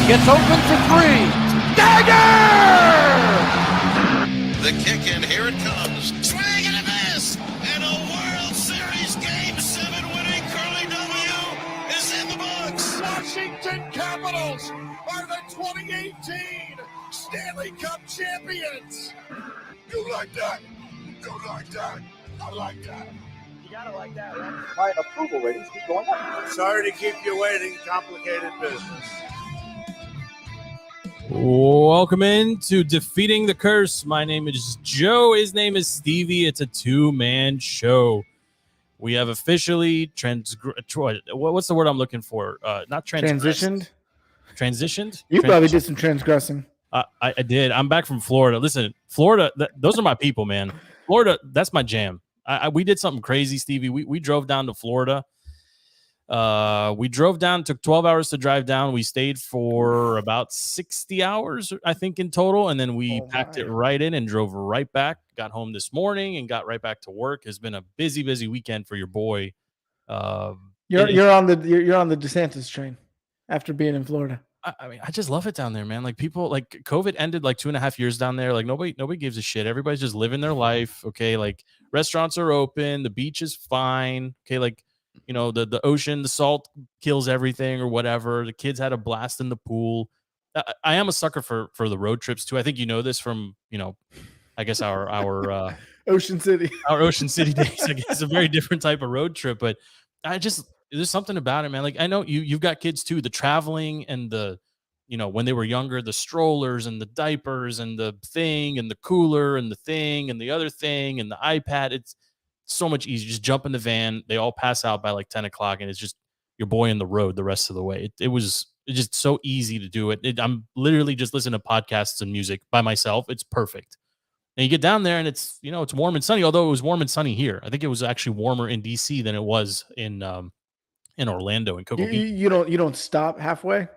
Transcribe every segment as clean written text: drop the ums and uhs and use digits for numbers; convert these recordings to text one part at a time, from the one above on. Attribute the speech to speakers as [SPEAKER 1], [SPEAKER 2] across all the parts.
[SPEAKER 1] Gets open for three. Dagger!
[SPEAKER 2] The kick, and here it comes. Swing and a miss! And a World Series Game 7 winning Curly W is in the books.
[SPEAKER 3] Washington Capitals are the 2018 Stanley Cup champions. You like that? You like that? I like that.
[SPEAKER 4] You gotta like that, right?
[SPEAKER 5] My approval ratings keep going up.
[SPEAKER 3] Sorry to keep you waiting. Complicated business.
[SPEAKER 6] Welcome into Defeating the Curse. My name is Joe. His name is Stevie. It's a two-man show. We have officially what's the word I'm looking for? Not
[SPEAKER 7] transitioned.
[SPEAKER 6] Transitioned?
[SPEAKER 7] You probably did some transgressing.
[SPEAKER 6] I did. I'm back from Florida. Listen, Florida, those are my people, man. Florida, that's my jam. We did something crazy, Stevie. We drove down to Florida. We drove down, took 12 hours to drive down. We stayed for about 60 hours, I think, in total. And then we packed it right in and drove right back. Got home this morning and got right back to work. It's been a busy, busy weekend for your boy.
[SPEAKER 7] You're on the DeSantis train after being in Florida.
[SPEAKER 6] I mean, I just love it down there, man. Like people, like COVID ended like 2.5 years down there. Like nobody gives a shit. Everybody's just living their life. Okay. Like restaurants are open. The beach is fine. Okay. Like, you know, the ocean, the salt kills everything or whatever. The kids had a blast in the pool. I am a sucker for the road trips too. I think you know this from, you know, I guess our
[SPEAKER 7] Ocean City,
[SPEAKER 6] our Ocean City days. I guess a very different type of road trip, but there's something about it, man. Like I know you've got kids too. The traveling and the, you know, when they were younger, the strollers and the diapers and the thing and the cooler and the thing and the other thing and the iPad. It's so much easier. Just jump in the van. They all pass out by like 10 o'clock and it's just your boy on the road the rest of the way. It's just so easy to do it. I'm literally just listening to podcasts and music by myself. It's perfect. And you get down there and it's, you know, it's warm and sunny, although it was warm and sunny here. I think it was actually warmer in DC than it was in Orlando and Cocoa Beach.
[SPEAKER 7] You don't stop halfway?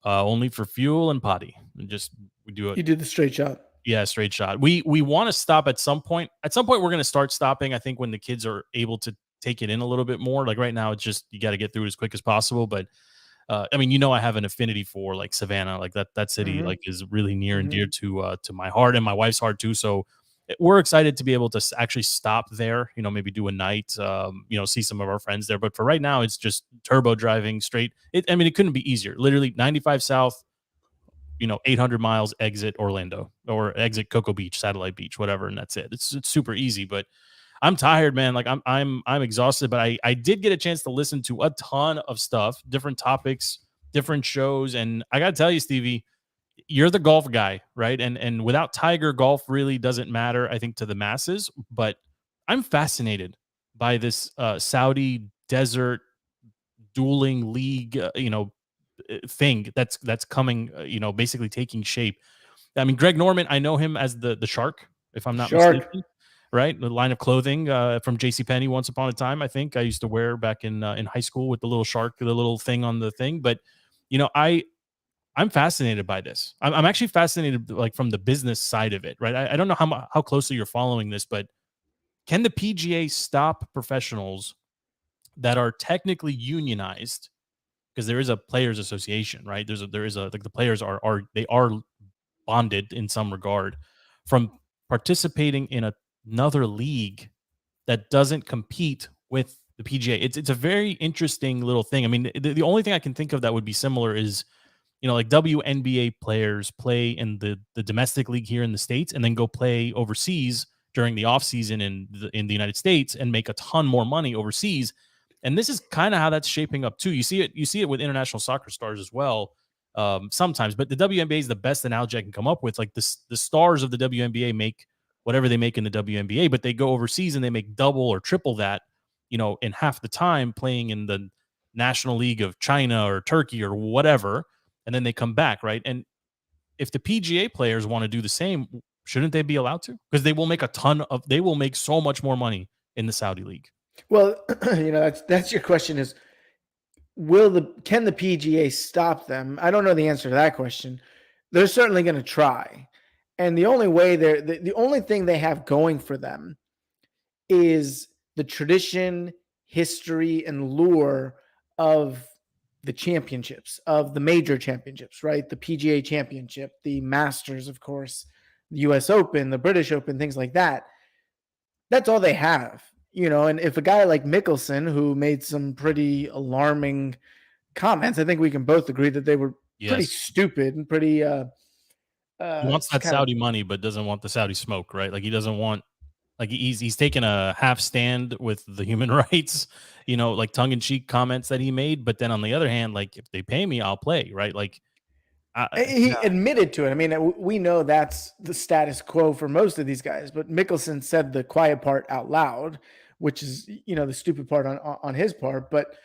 [SPEAKER 6] Only for fuel and potty. And just we do it.
[SPEAKER 7] You did the straight shot.
[SPEAKER 6] Yeah, straight shot. We want to stop at some point. At some point, we're going to start stopping. I think when the kids are able to take it in a little bit more. Like right now, it's just you got to get through it as quick as possible. But I mean, you know, I have an affinity for like Savannah, like that city, like is really near and dear to my heart and my wife's heart too. So we're excited to be able to actually stop there. You know, maybe do a night. You know, see some of our friends there. But for right now, it's just turbo driving straight. I mean, it couldn't be easier. Literally 95 south. You know, 800 miles, exit Orlando or exit Cocoa Beach, Satellite Beach, whatever, and that's it. It's super easy, but I'm tired, man. Like I'm exhausted, but I did get a chance to listen to a ton of stuff, different topics, different shows, and I got to tell you, Stevie, you're the golf guy, right? And without Tiger, golf really doesn't matter, I think, to the masses. But I'm fascinated by this Saudi desert dueling league, you know, thing that's coming, you know, basically taking shape. I mean, Greg Norman, I know him as the Shark, if I'm not mistaken, right? The line of clothing from JCPenney once upon a time, I think I used to wear back in high school with the little shark, the little thing on the thing. But, you know, I'm fascinated by this. I'm actually fascinated, like from the business side of it, right? I don't know how closely you're following this, but can the PGA stop professionals that are technically unionized? Because there is a players association, right? There is a like the players are bonded in some regard from participating in another league that doesn't compete with the PGA. It's a very interesting little thing. I mean, the only thing I can think of that would be similar is, you know, like WNBA players play in the domestic league here in the States and then go play overseas during the off season in the United States and make a ton more money overseas. And this is kind of how that's shaping up too. You see it with international soccer stars as well, sometimes. But the WNBA is the best analogy I can come up with. Like the stars of the WNBA make whatever they make in the WNBA, but they go overseas and they make double or triple that, you know, in half the time playing in the National League of China or Turkey or whatever, and then they come back, right? And if the PGA players want to do the same, shouldn't they be allowed to? Because they will make so much more money in the Saudi league.
[SPEAKER 7] Well, you know, that's your question is, can the PGA stop them? I don't know the answer to that question. They're certainly going to try. And the only way the only thing they have going for them is the tradition, history, and lure of the championships, of the major championships, right? The PGA Championship, the Masters, of course, the US Open, the British Open, things like that. That's all they have, and if a guy like Mickelson, who made some pretty alarming comments, I think we can both agree that they were pretty
[SPEAKER 6] Yes.
[SPEAKER 7] stupid and pretty
[SPEAKER 6] He wants that
[SPEAKER 7] kind of,
[SPEAKER 6] Saudi money, but doesn't want the Saudi smoke, right? Like he doesn't want, like he's taken a half stand with the human rights, like tongue in cheek comments that he made. But then on the other hand, like if they pay me, I'll play, right? Like
[SPEAKER 7] he admitted to it. I mean, we know that's the status quo for most of these guys, but Mickelson said the quiet part out loud, which is, the stupid part on his part. But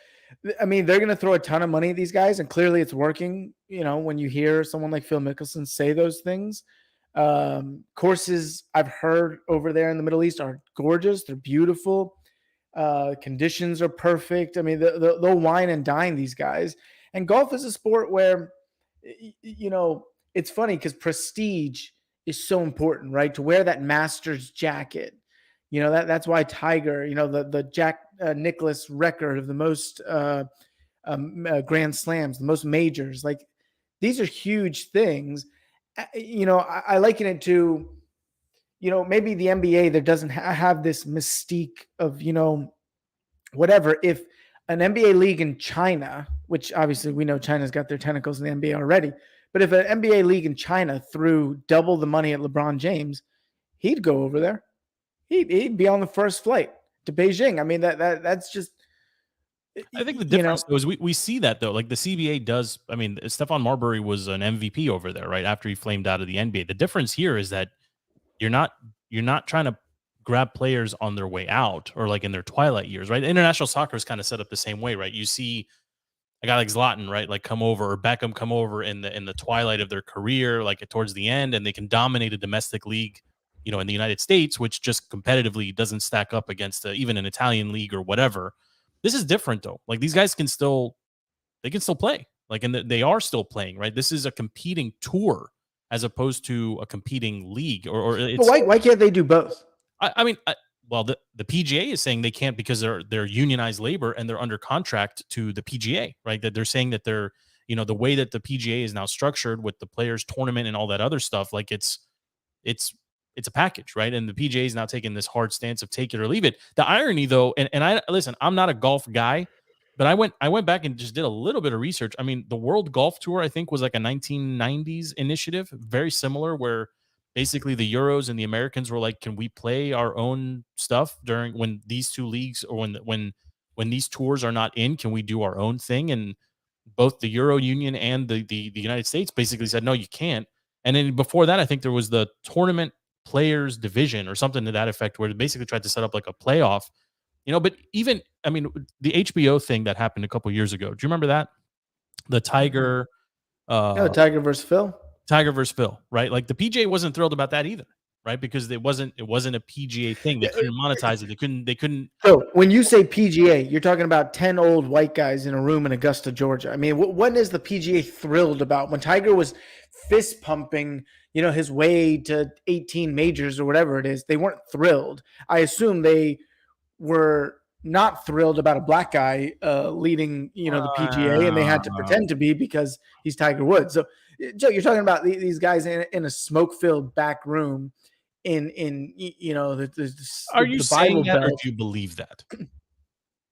[SPEAKER 7] I mean, they're going to throw a ton of money at these guys, and clearly it's working. When you hear someone like Phil Mickelson say those things, courses I've heard over there in the Middle East are gorgeous. They're beautiful. Conditions are perfect. I mean, they'll wine and dine these guys. And golf is a sport where, it's funny because prestige is so important, right? To wear that Masters jacket, that's why Tiger, the Jack Nicklaus record of the most Grand Slams, the most majors, like these are huge things. I liken it to, maybe the NBA, there doesn't have this mystique of, whatever. If an NBA league in China, which obviously we know China's got their tentacles in the NBA already, but if an NBA league in China threw double the money at LeBron James, he'd go over there. He'd be on the first flight to Beijing. I mean, that's just.
[SPEAKER 6] I think the difference though is we see that though, like the CBA does. I mean, Stephon Marbury was an MVP over there, right? After he flamed out of the NBA. The difference here is that you're not trying to grab players on their way out or like in their twilight years, right? International soccer is kind of set up the same way, right? You see a guy like Zlatan, right? Like come over, or Beckham come over in the twilight of their career, like towards the end, and they can dominate a domestic league, in the United States, which just competitively doesn't stack up against even an Italian league or whatever. This is different though. Like these guys can still play, like, and they are still playing, right? This is a competing tour as opposed to a competing league, or it's.
[SPEAKER 7] But why can't they do both?
[SPEAKER 6] I mean, well, the PGA is saying they can't because they're unionized labor and they're under contract to the PGA, right? That they're saying that they're, the way that the PGA is now structured with the players tournament and all that other stuff, like it's a package, right? And the PGA is now taking this hard stance of take it or leave it. The irony though, and I listen, I'm not a golf guy, but I went back and just did a little bit of research. I mean, the World Golf Tour, I think, was like a 1990s initiative, very similar, where basically the Euros and the Americans were like, can we play our own stuff during when these two leagues or when these tours are not in, can we do our own thing? And both the Euro Union and the United States basically said, no, you can't. And then before that, I think there was the tournament players division or something to that effect, where they basically tried to set up like a playoff, but even, I mean, the HBO thing that happened a couple years ago. Do you remember that? The Tiger,
[SPEAKER 7] Tiger versus Phil,
[SPEAKER 6] right? Like the PGA wasn't thrilled about that either, right? Because it wasn't a PGA thing. They couldn't monetize it. They couldn't.
[SPEAKER 7] So when you say PGA, you're talking about 10 old white guys in a room in Augusta, Georgia. I mean, when is the PGA thrilled about? When Tiger was fist pumping, his way to 18 majors or whatever it is, they weren't thrilled. I assume they were not thrilled about a black guy leading, the PGA, and they had to pretend to be because he's Tiger Woods. So, Joe, you're talking about these guys in a smoke-filled back room in
[SPEAKER 6] Are you
[SPEAKER 7] the
[SPEAKER 6] saying
[SPEAKER 7] Bible
[SPEAKER 6] that, or
[SPEAKER 7] Belt.
[SPEAKER 6] do you believe that?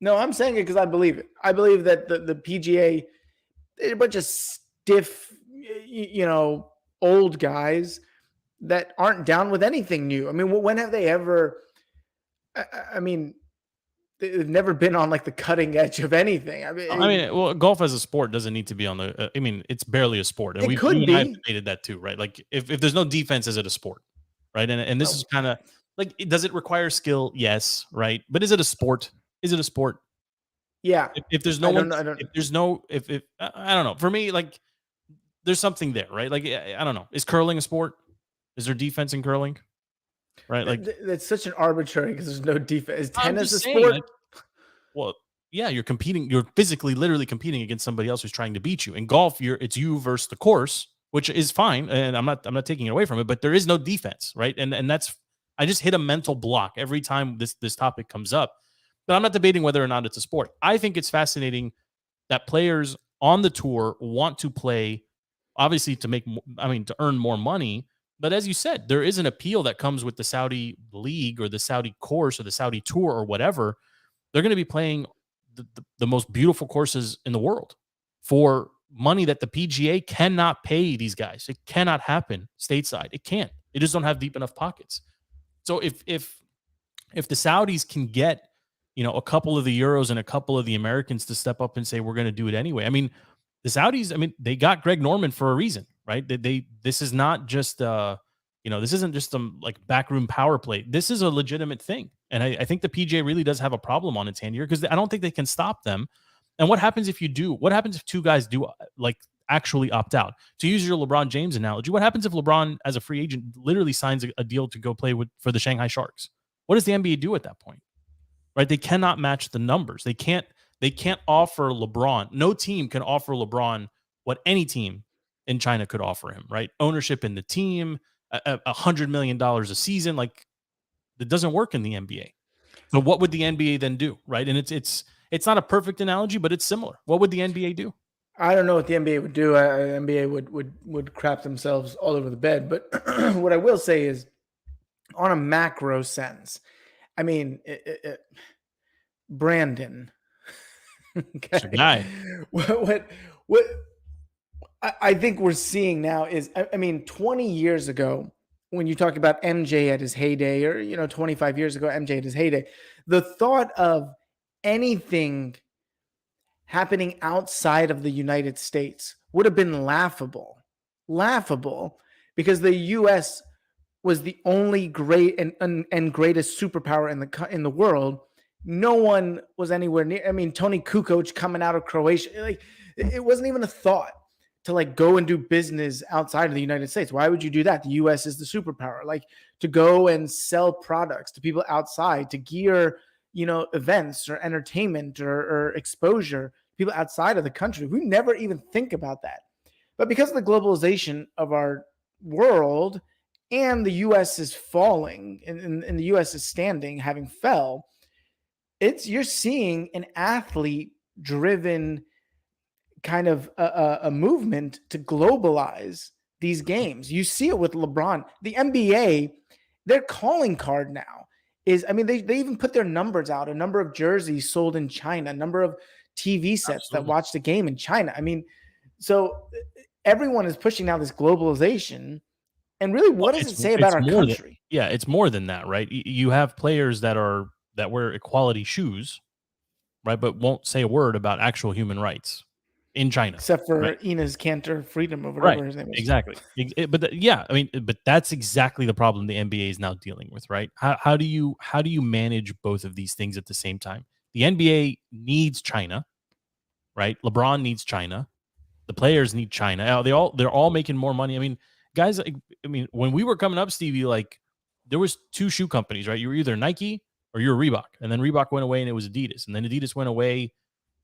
[SPEAKER 7] No, I'm saying it because I believe it. I believe that the PGA, they're a bunch of stiff, old guys that aren't down with anything new. I mean, when have they ever? I mean, they've never been on like the cutting edge of anything. I mean,
[SPEAKER 6] well, golf as a sport doesn't need to be on the. I mean, it's barely a sport, and
[SPEAKER 7] It
[SPEAKER 6] we
[SPEAKER 7] could
[SPEAKER 6] and I have
[SPEAKER 7] be.
[SPEAKER 6] debated that too, right? Like, if there's no defense, is it a sport, right? And this is kind of like, does it require skill? Yes, right. But is it a sport? Is it a sport?
[SPEAKER 7] Yeah.
[SPEAKER 6] If there's no
[SPEAKER 7] I
[SPEAKER 6] one,
[SPEAKER 7] don't-
[SPEAKER 6] if there's no, if I don't know. For me, like, there's something there, right? Like, I don't know. Is curling a sport? Is there defense in curling? Right? Like,
[SPEAKER 7] That's such an arbitrary because there's no defense. Is
[SPEAKER 6] I'm
[SPEAKER 7] tennis a
[SPEAKER 6] just saying,
[SPEAKER 7] sport?
[SPEAKER 6] like, well, yeah, you're competing. You're physically, literally competing against somebody else who's trying to beat you. In golf, it's you versus the course, which is fine, and I'm not taking it away from it. But there is no defense, right? And that's, I just hit a mental block every time this topic comes up. But I'm not debating whether or not it's a sport. I think it's fascinating that players on the tour want to play, obviously to earn more money. But as you said, there is an appeal that comes with the Saudi league or the Saudi course or the Saudi tour or whatever. They're going to be playing the most beautiful courses in the world for money that the PGA cannot pay these guys. It cannot happen stateside. It can't. They just don't have deep enough pockets. So if the Saudis can get, a couple of the Euros and a couple of the Americans to step up and say, we're going to do it anyway. I mean, the Saudis, they got Greg Norman for a reason, right? This is not just, this isn't just some like backroom power play. This is a legitimate thing. And I think the PGA really does have a problem on its hand here because I don't think they can stop them. And what happens if you do? What happens if two guys do like actually opt out? To use your LeBron James analogy, what happens if LeBron, as a free agent, literally signs a deal to go play for the Shanghai Sharks? What does the NBA do at that point? Right? They cannot match the numbers. They can't offer LeBron. No team can offer LeBron what any team in China could offer him, right? Ownership in the team, $100 million a season. Like, it doesn't work in the NBA. So what would the NBA then do, right? And it's not a perfect analogy, but it's similar. What would the NBA do?
[SPEAKER 7] I don't know what the NBA would do. The NBA would crap themselves all over the bed. But what I will say is, on a macro sense, I mean, Brandon. Okay.
[SPEAKER 6] Guy.
[SPEAKER 7] What I think we're seeing now is, 20 years ago, when you talk about MJ at his heyday, or 25 years ago, MJ at his heyday, the thought of anything happening outside of the United States would have been laughable, because the U.S. was the only great and greatest superpower in the world. No one was anywhere near. I mean, Tony Kukoc coming out of Croatia, like, it wasn't even a thought to like go and do business outside of the United States. Why would you do that? The U.S. is the superpower. Like, to go and sell products to people outside, to gear, events or entertainment or exposure, people outside of the country. We never even think about that. But because of the globalization of our world, and the U.S. is falling and the U.S. is standing, having fell, you're seeing an athlete-driven kind of a movement to globalize these games. You see it with LeBron. The NBA, their calling card now is, they even put their numbers out, a number of jerseys sold in China, a number of TV sets that watch the game in China. So everyone is pushing now this globalization. And really, what does it say about our country?
[SPEAKER 6] It's more than that, right? You have players that wear equality shoes, right, but won't say a word about actual human rights in China,
[SPEAKER 7] except for Enes Kanter Freedom or whatever his name is.
[SPEAKER 6] Exactly. But that's exactly the problem the NBA is now dealing with, right? How do you manage both of these things at the same time? The NBA needs China, right? LeBron needs China. The players need China. They're all making more money. Guys, when we were coming up, Stevie, like, there was two shoe companies, right? You were either Nike or you were Reebok, and then Reebok went away and it was Adidas, and then Adidas went away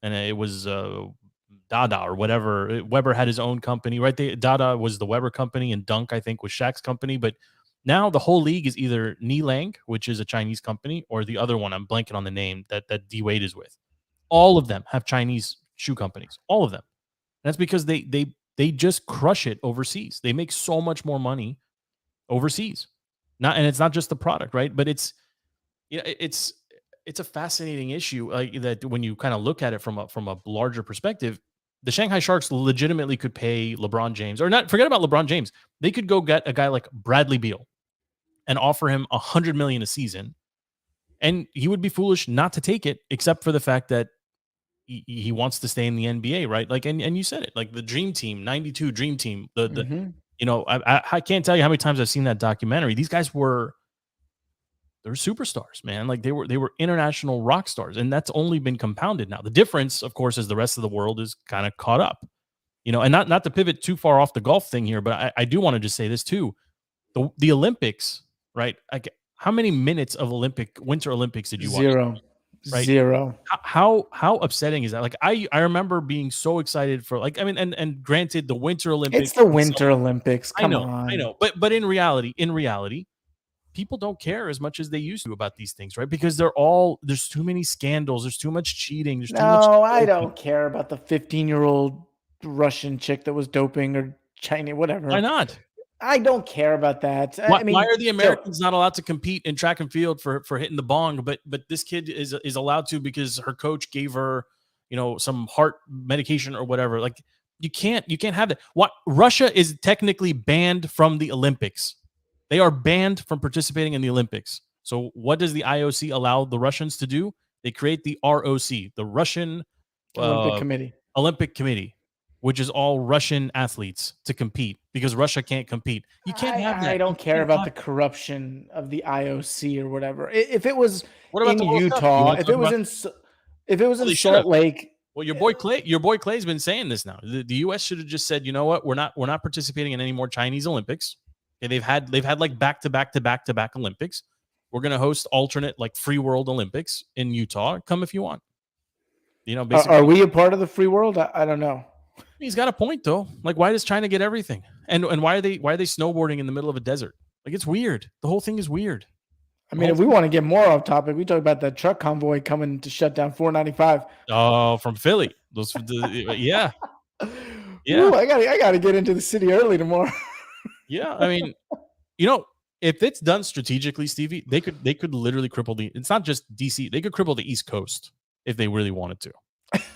[SPEAKER 6] and it was Dada or whatever. Weber had his own company, right? Dada was the Weber company, and Dunk, I think, was Shaq's company. But now the whole league is either Nilang, which is a Chinese company, or the other one, I'm blanking on the name, that D Wade is with. All of them have Chinese shoe companies, all of them. And that's because they just crush it overseas. They make so much more money overseas. And it's not just the product, right? But it's a fascinating issue that when you kind of look at it from a larger perspective. The Shanghai Sharks legitimately could pay LeBron James, or not. Forget about LeBron James. They could go get a guy like Bradley Beal and offer him $100 million a season, and he would be foolish not to take it, except for the fact that he wants to stay in the NBA, right? Like, and you said it, like the Dream Team, '92 Dream Team. I can't tell you how many times I've seen that documentary. These guys they're superstars, man. Like, they were international rock stars, and that's only been compounded now. The difference, of course, is the rest of the world is kind of caught up, and not to pivot too far off the golf thing here, but I do want to just say this too. The Olympics, right? How many minutes of Winter Olympics did you watch?
[SPEAKER 7] Zero. Right? Zero.
[SPEAKER 6] How upsetting is that? Like, I remember being so excited for, like, and granted, the Winter Olympics.
[SPEAKER 7] It's the Winter Olympics. Come on.
[SPEAKER 6] I know. But in reality, people don't care as much as they used to about these things, right? Because there's too many scandals, there's too much cheating, there's too much.
[SPEAKER 7] No, I don't care about the 15-year-old Russian chick that was doping or Chinese, whatever.
[SPEAKER 6] Why not?
[SPEAKER 7] I don't care about that.
[SPEAKER 6] Why are the Americans not allowed to compete in track and field for hitting the bong, but this kid is allowed to because her coach gave her, some heart medication or whatever? Like you can't have that. What Russia is technically banned from the Olympics. They are banned from participating in the Olympics. So what does the IOC allow the Russians to do? They create the ROC, the Russian Olympic Committee, which is all Russian athletes to compete because Russia can't compete. You can't have that.
[SPEAKER 7] I don't care about the corruption of the IOC or whatever. If it was in Utah, if it was in Salt Lake.
[SPEAKER 6] Well, your boy Clay's been saying this now. The U.S. should have just said, you know what, we're not participating in any more Chinese Olympics. Okay, they've had like back to back Olympics. We're gonna host alternate like free world Olympics in Utah. Come if you want. Basically,
[SPEAKER 7] are we a part of the free world? I don't know.
[SPEAKER 6] He's got a point though. Like, why does China get everything? And why are they snowboarding in the middle of a desert? Like, it's weird. The whole thing is weird.
[SPEAKER 7] I mean, if we want to get more off topic, we talk about that truck convoy coming to shut down 495.
[SPEAKER 6] Oh, from Philly. Yeah.
[SPEAKER 7] Ooh, I gotta get into the city early tomorrow.
[SPEAKER 6] Yeah, I mean, if it's done strategically, Stevie, they could literally cripple it's not just DC. They could cripple the East Coast if they really wanted to.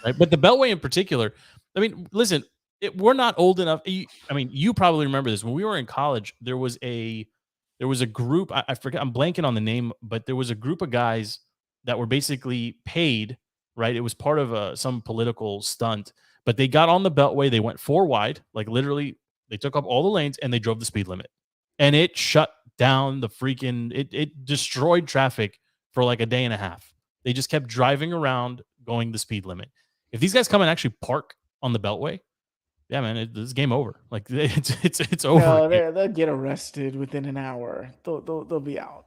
[SPEAKER 6] Right? But the Beltway in particular, I mean, listen, we're not old enough. I mean, you probably remember this. When we were in college, there was a group, I forget, I'm blanking on the name, but there was a group of guys that were basically paid, right? It was part of some political stunt, but they got on the Beltway. They went 4 wide, like literally they took up all the lanes and they drove the speed limit, and it shut down the freaking, it destroyed traffic for like a day and a half. They just kept driving around going the speed limit. If these guys come and actually park on the Beltway, yeah, man, it's game over. Like it's over.
[SPEAKER 7] No, they'll get arrested within an hour. They'll be out.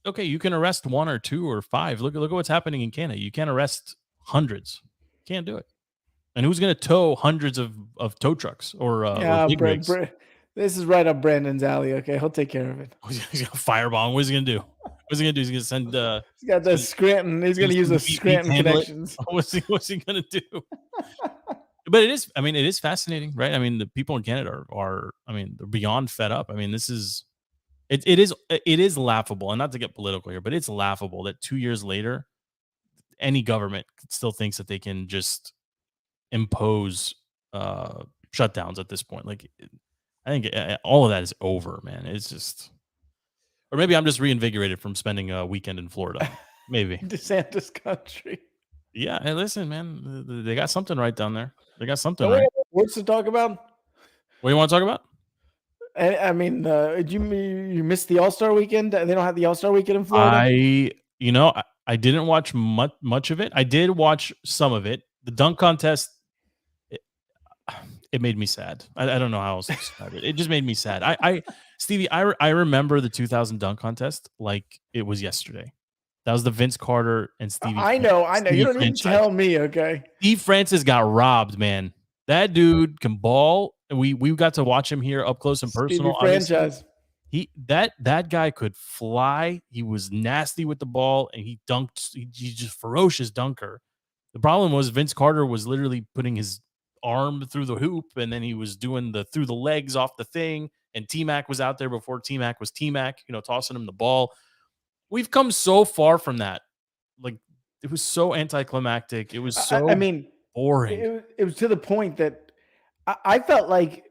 [SPEAKER 6] Okay, you can arrest 1 or 2 or 5. Look at what's happening in Canada. You can't arrest hundreds. Can't do it. And who's going to tow hundreds of tow trucks or big rigs?
[SPEAKER 7] This is right up Brandon's alley. Okay, he'll take care of it.
[SPEAKER 6] He's going to firebomb. What is he going to do? What's he going to do? He's going to send.
[SPEAKER 7] He's got the Scranton. He's going to use the Scranton connections.
[SPEAKER 6] What's he going to do? But it is fascinating, right? I mean, the people in Canada are they're beyond fed up. I mean, this is it is laughable, and not to get political here, but it's laughable that 2 years later, any government still thinks that they can just impose shutdowns at this point. Like, I think all of that is over, man. It's just, or maybe I'm just reinvigorated from spending a weekend in Florida. Maybe
[SPEAKER 7] DeSantis country.
[SPEAKER 6] Yeah, hey, listen, man, they got something right down there. They got something right.
[SPEAKER 7] What's to talk about?
[SPEAKER 6] What do you want to talk about?
[SPEAKER 7] I mean, you missed the All-Star weekend? They don't have the All-Star weekend in Florida?
[SPEAKER 6] I didn't watch much of it. I did watch some of it. The dunk contest, it made me sad. I don't know how else to describe it. It just made me sad. Stevie, I remember the 2000 dunk contest like it was yesterday. That was the Vince Carter and Stevie.
[SPEAKER 7] I know. You don't need to tell me, okay?
[SPEAKER 6] Steve Francis got robbed, man. That dude can ball. We got to watch him here up close and personal.
[SPEAKER 7] Franchise.
[SPEAKER 6] That guy could fly. He was nasty with the ball, and he dunked. He's just ferocious dunker. The problem was Vince Carter was literally putting his arm through the hoop, and then he was doing through the legs off the thing. And T-Mac was out there before T-Mac was T-Mac, tossing him the ball. We've come so far from that. Like, it was so anticlimactic. It was so boring.
[SPEAKER 7] It was to the point that I felt like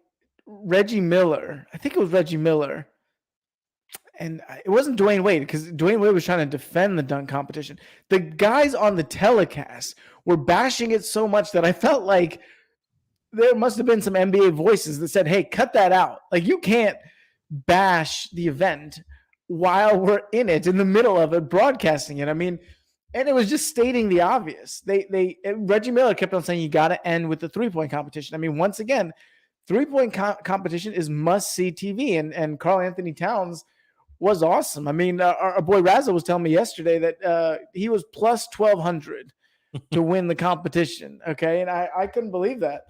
[SPEAKER 7] Reggie Miller, I think it was Reggie Miller, and it wasn't Dwayne Wade, because Dwayne Wade was trying to defend the dunk competition. The guys on the telecast were bashing it so much that I felt like there must have been some NBA voices that said, hey, cut that out. Like, you can't bash the event while we're in it, in the middle of it, broadcasting it. I mean, and it was just stating the obvious. Reggie Miller kept on saying, you got to end with the 3-point competition. I mean, once again, 3-point competition is must-see TV, and Karl Anthony Towns was awesome. I mean, our boy Razza was telling me yesterday that he was plus 1,200 to win the competition, okay? And I couldn't believe that.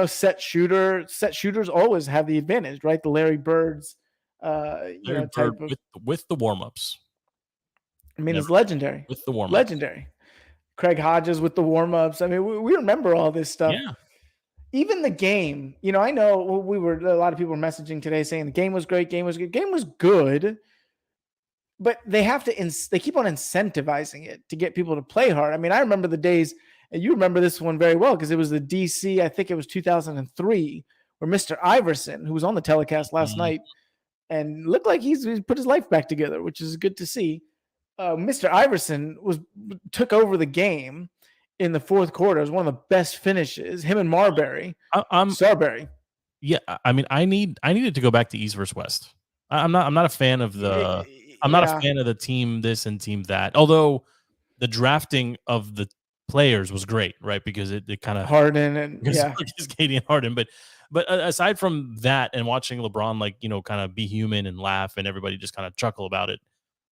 [SPEAKER 7] Set shooters always have the advantage, right? The Larry Birds
[SPEAKER 6] Larry
[SPEAKER 7] type
[SPEAKER 6] Bird
[SPEAKER 7] of.
[SPEAKER 6] with the warm-ups.
[SPEAKER 7] I mean,
[SPEAKER 6] Never
[SPEAKER 7] it's legendary.
[SPEAKER 6] with the warm-ups.
[SPEAKER 7] Legendary. Craig Hodges with the warm-ups. I mean, we remember all this stuff.
[SPEAKER 6] Yeah.
[SPEAKER 7] Even the game, I know a lot of people were messaging today saying the game was great, game was good. Game was good, but they have to they keep on incentivizing it to get people to play hard. I mean, I remember the days, and you remember this one very well because it was the DC, I think it was 2003, where Mr. Iverson, who was on the telecast last night and looked like he's put his life back together, which is good to see. Mr. Iverson took over the game in the fourth quarter. It was one of the best finishes. Him and Marbury. Sarbury.
[SPEAKER 6] Yeah, I mean, I needed to go back to East versus West. I'm not a fan of the a fan of the team this and team that. Although the drafting of the players was great, right? Because it kind of
[SPEAKER 7] Harden and
[SPEAKER 6] Katie and Harden, but aside from that and watching LeBron kind of be human and laugh and everybody just kind of chuckle about it,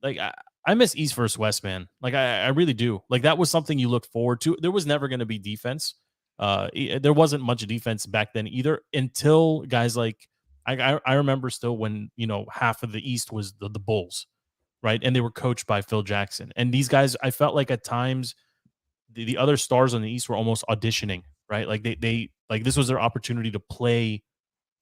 [SPEAKER 6] like I miss East versus West, man. Like I really do. Like that was something you looked forward to. There was never going to be defense. There wasn't much defense back then either until guys like I remember still when half of the East was the Bulls, right? And they were coached by Phil Jackson. And these guys, I felt like at times the other stars on the East were almost auditioning, right? Like they like this was their opportunity to play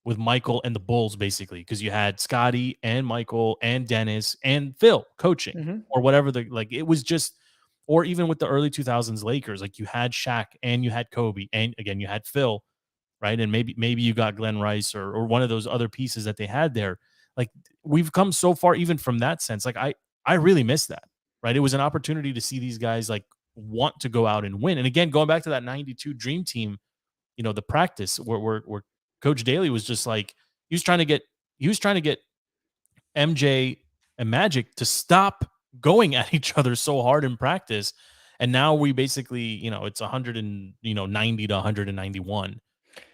[SPEAKER 6] with Michael and the Bulls, basically, because you had Scotty and Michael and Dennis and Phil coaching or whatever. It was just, or even with the early 2000s Lakers, like you had Shaq and you had Kobe and again you had Phil, right? And maybe you got Glenn Rice or one of those other pieces that they had there. Like we've come so far even from that sense. Like I really miss that, right? It was an opportunity to see these guys like want to go out and win. And again, going back to that 92 Dream Team, the practice where Coach Daly was just like he was trying to get MJ and Magic to stop going at each other so hard in practice, and now we basically it's 190 to 191. And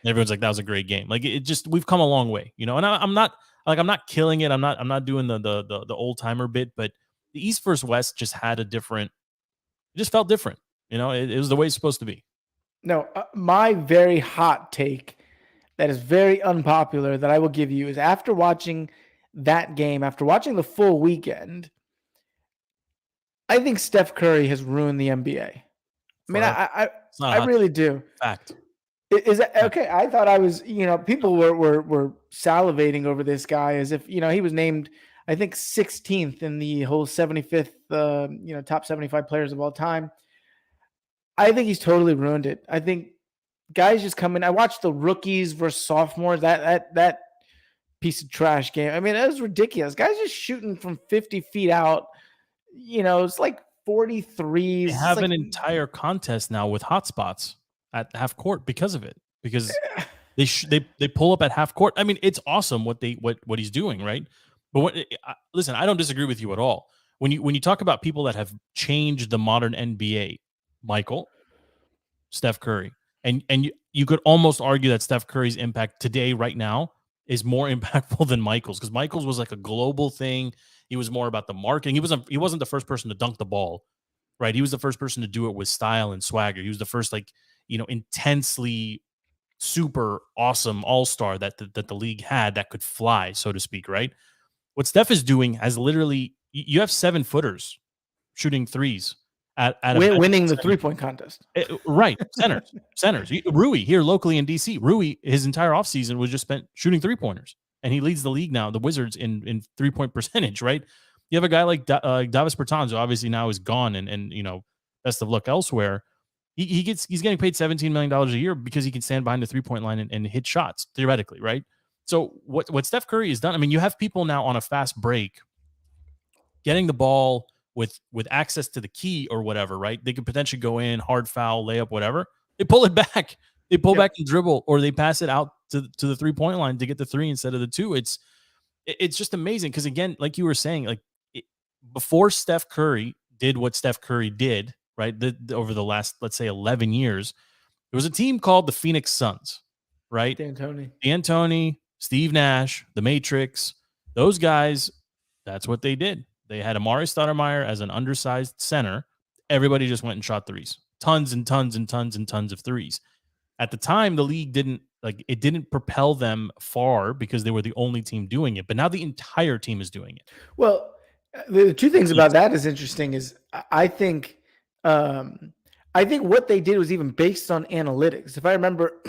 [SPEAKER 6] everyone's like that was a great game. Like it just we've come a long way, and I'm not killing it. I'm not doing the old timer bit, but the East versus West just had it just felt different. It was the way it's supposed to be.
[SPEAKER 7] No, my very hot take that is very unpopular that I will give you is after watching that game, after watching the full weekend, I think Steph Curry has ruined the NBA. I mean, I really do.
[SPEAKER 6] Fact.
[SPEAKER 7] Is that okay? I thought I was, people were salivating over this guy as if, he was named, I think 16th in the whole 75th, top 75 players of all time. I think he's totally ruined it. I think guys just come in. I watched the rookies versus sophomores. That piece of trash game. I mean, that was ridiculous. Guys just shooting from 50 feet out. It's like 43s.
[SPEAKER 6] They have an entire contest now with hotspots at half court because of it. Because they pull up at half court. I mean, it's awesome what he's doing, right? But listen, I don't disagree with you at all. When you talk about people that have changed the modern NBA, Michael, Steph Curry, and you could almost argue that Steph Curry's impact today, right now, is more impactful than Michael's because Michael's was like a global thing. He was more about the marketing. He wasn't the first person to dunk the ball, right? He was the first person to do it with style and swagger. He was the first intensely super awesome all-star that the league had that could fly, so to speak, right? What Steph is doing has literally you have 7-footers shooting threes at
[SPEAKER 7] winning the 3-point contest.
[SPEAKER 6] Right. Centers. Rui here locally in DC. Rui, his entire offseason was just spent shooting 3-pointers. And he leads the league now, the Wizards, in 3-point percentage, right? You have a guy like Davis Bertans, who obviously now is gone and best of luck elsewhere. He's getting paid $17 million a year because he can stand behind the 3-point line and hit shots, theoretically, right? So what Steph Curry has done, I mean, you have people now on a fast break getting the ball with access to the key or whatever, right? They could potentially go in, hard foul, layup, whatever. They pull it back. They pull back and dribble, or they pass it out to the 3-point line to get the 3 instead of the 2. It's just amazing because, again, like you were saying, before Steph Curry did what Steph Curry did, right, over the last, let's say, 11 years, there was a team called the Phoenix Suns, right? D'Antoni, Steve Nash, the Matrix, those guys, that's what they did. They had Amari Stoudemire as an undersized center. Everybody just went and shot threes. Tons and tons and tons and tons of threes. At the time, the league didn't like it didn't propel them far because they were the only team doing it. But now the entire team is doing it.
[SPEAKER 7] Well, the two things about that is interesting is um, I think what they did was even based on analytics. If I remember,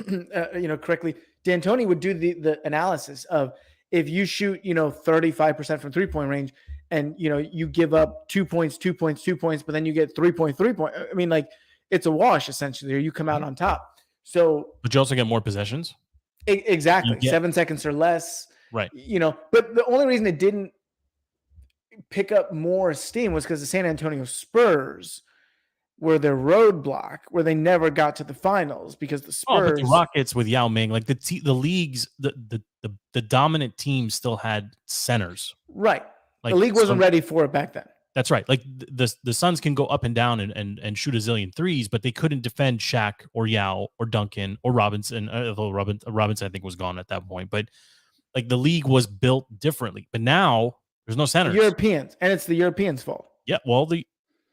[SPEAKER 7] correctly, D'Antoni would do the analysis of if you shoot, 35% from 3-point range and, you give up 2 points, 2 points, 2 points, but then you get 3 point. I mean, like it's a wash essentially, or you come out on top. So,
[SPEAKER 6] but you also get more possessions.
[SPEAKER 7] Exactly. 7 seconds or less,
[SPEAKER 6] right?
[SPEAKER 7] But the only reason it didn't pick up more steam was because the San Antonio Spurs were their roadblock, where they never got to the finals because the Spurs.
[SPEAKER 6] But the Rockets with Yao Ming, like the leagues, the dominant teams still had centers.
[SPEAKER 7] Right.
[SPEAKER 6] Like
[SPEAKER 7] the league wasn't ready for it back then.
[SPEAKER 6] That's right. Like the Suns can go up and down and shoot a zillion threes, but they couldn't defend Shaq or Yao or Duncan or Robinson. Although Robinson I think was gone at that point, but like the league was built differently. But now there's no centers.
[SPEAKER 7] Europeans, and it's the Europeans' fault.
[SPEAKER 6] Yeah. Well,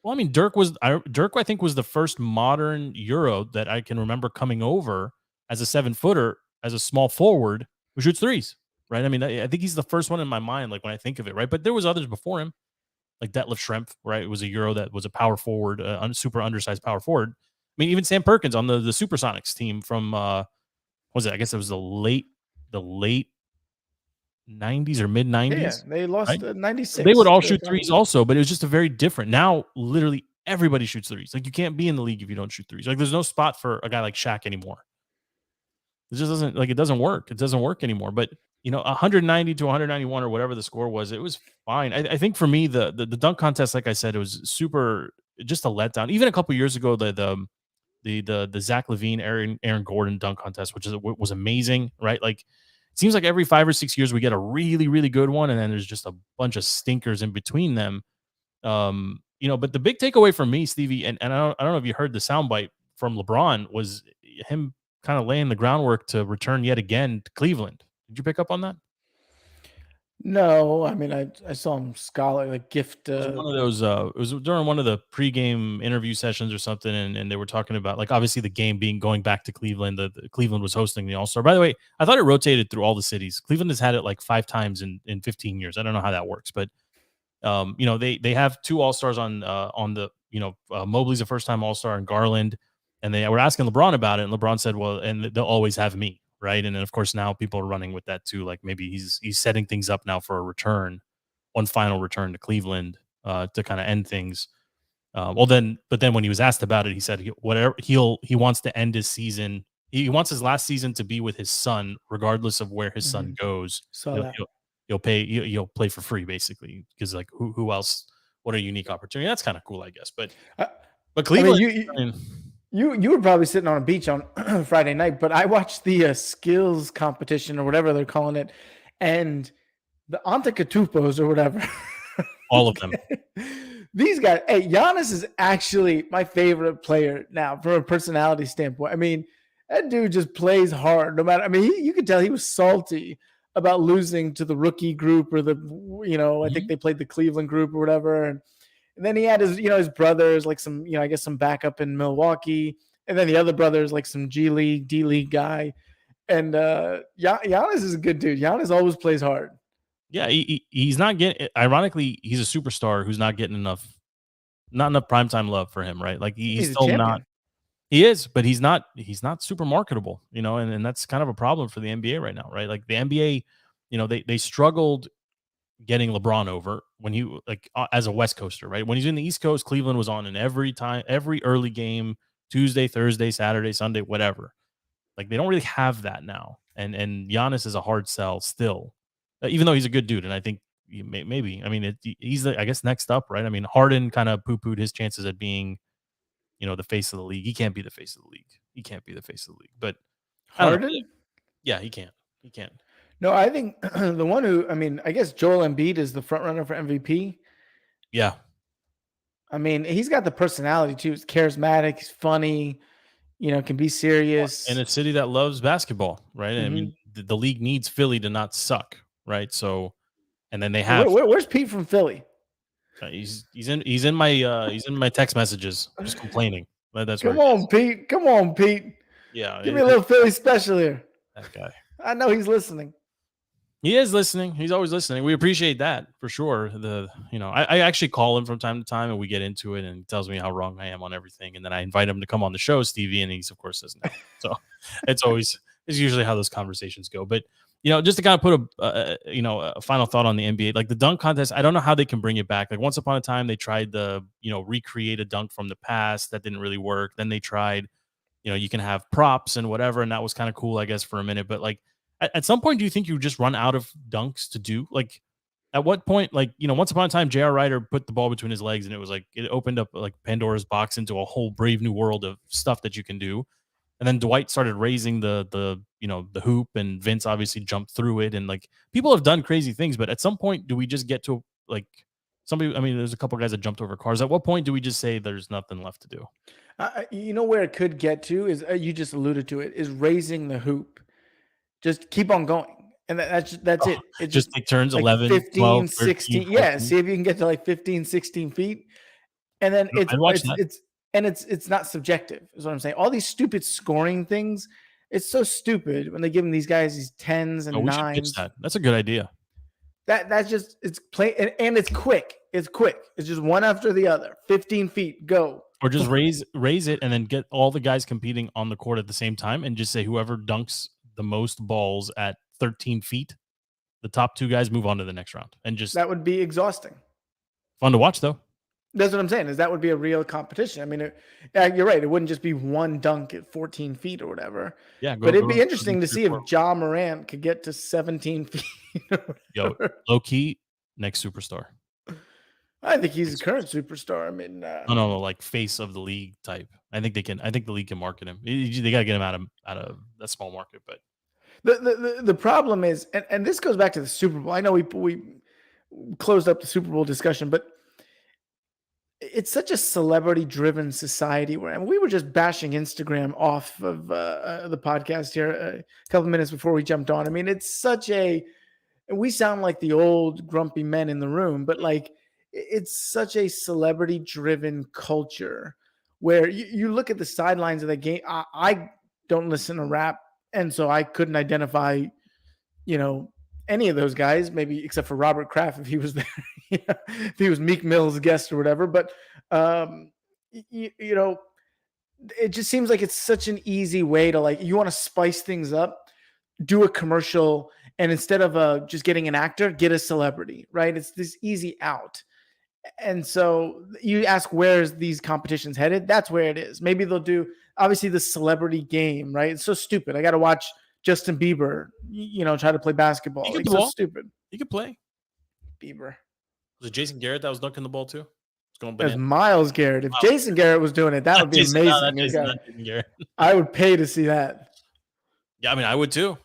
[SPEAKER 6] I mean, Dirk I think was the first modern Euro that I can remember coming over as a 7-footer, as a small forward who shoots threes. Right. I mean, I think he's the first one in my mind, like when I think of it. Right. But there was others before him. Like Detlef Schrempf, right? It was a Euro that was a power forward, super undersized power forward. I mean, even Sam Perkins on the Supersonics team from was it? I guess it was the late 90s or mid 90s.
[SPEAKER 7] Yeah, they lost 96.
[SPEAKER 6] They would all shoot threes also, but it was just a very different. Now, literally everybody shoots threes. Like you can't be in the league if you don't shoot threes. Like there's no spot for a guy like Shaq anymore. It just doesn't work. It doesn't work anymore. But 190 to 191 or whatever the score was, it was fine. I think for me, the dunk contest, like I said, it was super, just a letdown. Even a couple years ago, the Zach LaVine, Aaron Gordon dunk contest, which was amazing, right? Like it seems like every 5 or 6 years we get a really, really good one, and then there's just a bunch of stinkers in between them. But the big takeaway for me, Stevie, and I don't know if you heard the soundbite from LeBron, was him kind of laying the groundwork to return yet again to Cleveland. Did you pick up on that?
[SPEAKER 7] No, I mean, I saw him gift.
[SPEAKER 6] It was one of those. It was during one of the pregame interview sessions or something, and they were talking about, like, obviously the game going back to Cleveland. The Cleveland was hosting the All-Star. By the way, I thought it rotated through all the cities. Cleveland has had it like 5 times in 15 years. I don't know how that works, but they have 2 All-Stars on the Mobley's a first-time All-Star, and Garland, and they were asking LeBron about it, and LeBron said, well, and they'll always have me. Right. And then, of course, now people are running with that, too. Like maybe he's setting things up now for a one final return to Cleveland to kind of end things. But then when he was asked about it, he said he wants to end his season. He wants his last season to be with his son, regardless of where his son goes.
[SPEAKER 7] So
[SPEAKER 6] you'll play for free, basically, because like who else? What a unique opportunity. That's kind of cool, I guess. But Cleveland.
[SPEAKER 7] You were probably sitting on a beach on Friday night, but I watched the skills competition or whatever they're calling it, and the Antetokounmpos or whatever.
[SPEAKER 6] All of them.
[SPEAKER 7] These guys. Hey, Giannis is actually my favorite player now from a personality standpoint. I mean, that dude just plays hard. No matter. I mean, you could tell he was salty about losing to the rookie group or I think they played the Cleveland group or whatever, and then he had his brothers, like some, I guess some backup in Milwaukee. And then the other brothers, like some G League, D League guy. And Giannis is a good dude. Giannis always plays hard.
[SPEAKER 6] Yeah, he's not getting, ironically, he's a superstar who's not getting not enough primetime love for him, right? Like he's still not. He is, but he's not super marketable, and that's kind of a problem for the NBA right now, right? Like the NBA, they struggled getting LeBron over when he as a West Coaster, right? When he's in the East Coast, Cleveland was on in every early game, Tuesday, Thursday, Saturday, Sunday, whatever. Like they don't really have that now. And Giannis is a hard sell still, even though he's a good dude. And I think maybe, I mean, he's I guess next up, right? I mean, Harden kind of poo-pooed his chances at being, the face of the league. He can't be the face of the league. He can't be the face of the league. But
[SPEAKER 7] Harden?
[SPEAKER 6] Yeah, he can't. He can't.
[SPEAKER 7] No, I think the one who, I mean, I guess Joel Embiid is the front runner for MVP.
[SPEAKER 6] Yeah.
[SPEAKER 7] I mean, he's got the personality too. He's charismatic. He's funny, can be serious.
[SPEAKER 6] In a city that loves basketball, right? Mm-hmm. I mean, the league needs Philly to not suck, right? So, and then they have.
[SPEAKER 7] Where's Pete from Philly?
[SPEAKER 6] He's in my text messages, just complaining. That's
[SPEAKER 7] Come on, Pete. Yeah.
[SPEAKER 6] Yeah.
[SPEAKER 7] Give me a little Philly special here.
[SPEAKER 6] That guy.
[SPEAKER 7] I know he's listening.
[SPEAKER 6] He is listening. He's always listening. We appreciate that for sure. I actually call him from time to time and we get into it and he tells me how wrong I am on everything. And then I invite him to come on the show, Stevie, and he's of course says no. So it's usually how those conversations go. But just to kind of put a final thought on the NBA, like the dunk contest, I don't know how they can bring it back. Like once upon a time, they tried to, recreate a dunk from the past. That didn't really work. Then they tried, you can have props and whatever. And that was kind of cool, I guess, for a minute. But like, at some point, do you think you just run out of dunks to do? Like, at what point, like, once upon a time, J.R. Ryder put the ball between his legs and it was like, it opened up like Pandora's box into a whole brave new world of stuff that you can do. And then Dwight started raising the hoop and Vince obviously jumped through it. And like, people have done crazy things, but at some point, do we just get to like there's a couple of guys that jumped over cars. At what point do we just say there's nothing left to do?
[SPEAKER 7] Where it could get to is, you just alluded to it, is raising the hoop. Just keep on going. And that's it. It
[SPEAKER 6] just take turns,
[SPEAKER 7] like
[SPEAKER 6] 11,
[SPEAKER 7] 15,
[SPEAKER 6] 12,
[SPEAKER 7] 16.
[SPEAKER 6] 13,
[SPEAKER 7] Yeah. See if you can get to like 15, 16 feet. And then it's not subjective is what I'm saying. All these stupid scoring things. It's so stupid when they give them these guys, these 10s and 9s.
[SPEAKER 6] That's a good idea.
[SPEAKER 7] That's just, it's play. And it's quick. It's quick. It's just one after the other, 15 feet, go.
[SPEAKER 6] Or just raise it and then get all the guys competing on the court at the same time and just say whoever dunks the most balls at 13 feet, the top 2 guys move on to the next round. And just
[SPEAKER 7] that would be exhausting.
[SPEAKER 6] Fun to watch though.
[SPEAKER 7] That's what I'm saying, is that would be a real competition. I mean, you're right. It wouldn't just be one dunk at 14 feet or whatever.
[SPEAKER 6] Yeah,
[SPEAKER 7] but it'd be interesting to see if Ja Morant could get to 17 feet.
[SPEAKER 6] Yo, low key, next superstar.
[SPEAKER 7] I think he's a current superstar. I mean,
[SPEAKER 6] no, like face of the league type. I think the league can market him. They got to get him out of that small market. But
[SPEAKER 7] the problem is, and this goes back to the Super Bowl. I know we closed up the Super Bowl discussion, but it's such a celebrity-driven society where we were just bashing Instagram off of the podcast here a couple minutes before we jumped on. I mean, it's such we sound like the old grumpy men in the room, but like, it's such a celebrity-driven culture where you look at the sidelines of the game. I don't listen to rap, and so I couldn't identify, any of those guys, maybe except for Robert Kraft if he was there, if he was Meek Mill's guest or whatever. But it just seems like it's such an easy way to, like, you want to spice things up, do a commercial, and instead of just getting an actor, get a celebrity, right? It's this easy out. And so you ask, where's these competitions headed? That's where it is. Maybe they'll do, obviously, the celebrity game, right? It's so stupid. I got to watch Justin Bieber, try to play basketball. It's so stupid.
[SPEAKER 6] He could play.
[SPEAKER 7] Bieber.
[SPEAKER 6] Was it Jason Garrett that was dunking the ball too?
[SPEAKER 7] It's Myles Garrett. If Jason Garrett was doing it, that would be amazing.
[SPEAKER 6] Not Jason Garrett.
[SPEAKER 7] I would pay to see that.
[SPEAKER 6] Yeah, I mean, I would too.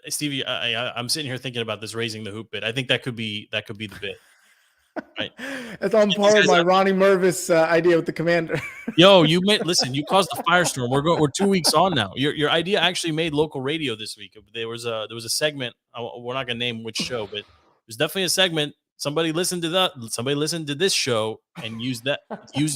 [SPEAKER 6] Stevie, I'm sitting here thinking about this raising the hoop bit. I think that could be the bit. Right.
[SPEAKER 7] That's on par with my Ronnie Mervis idea with the Commander.
[SPEAKER 6] Yo, you you caused the firestorm. We're 2 weeks on now. Your idea actually made local radio this week. There was a segment. We're not gonna name which show, but there's definitely a segment. Somebody listened to this show and used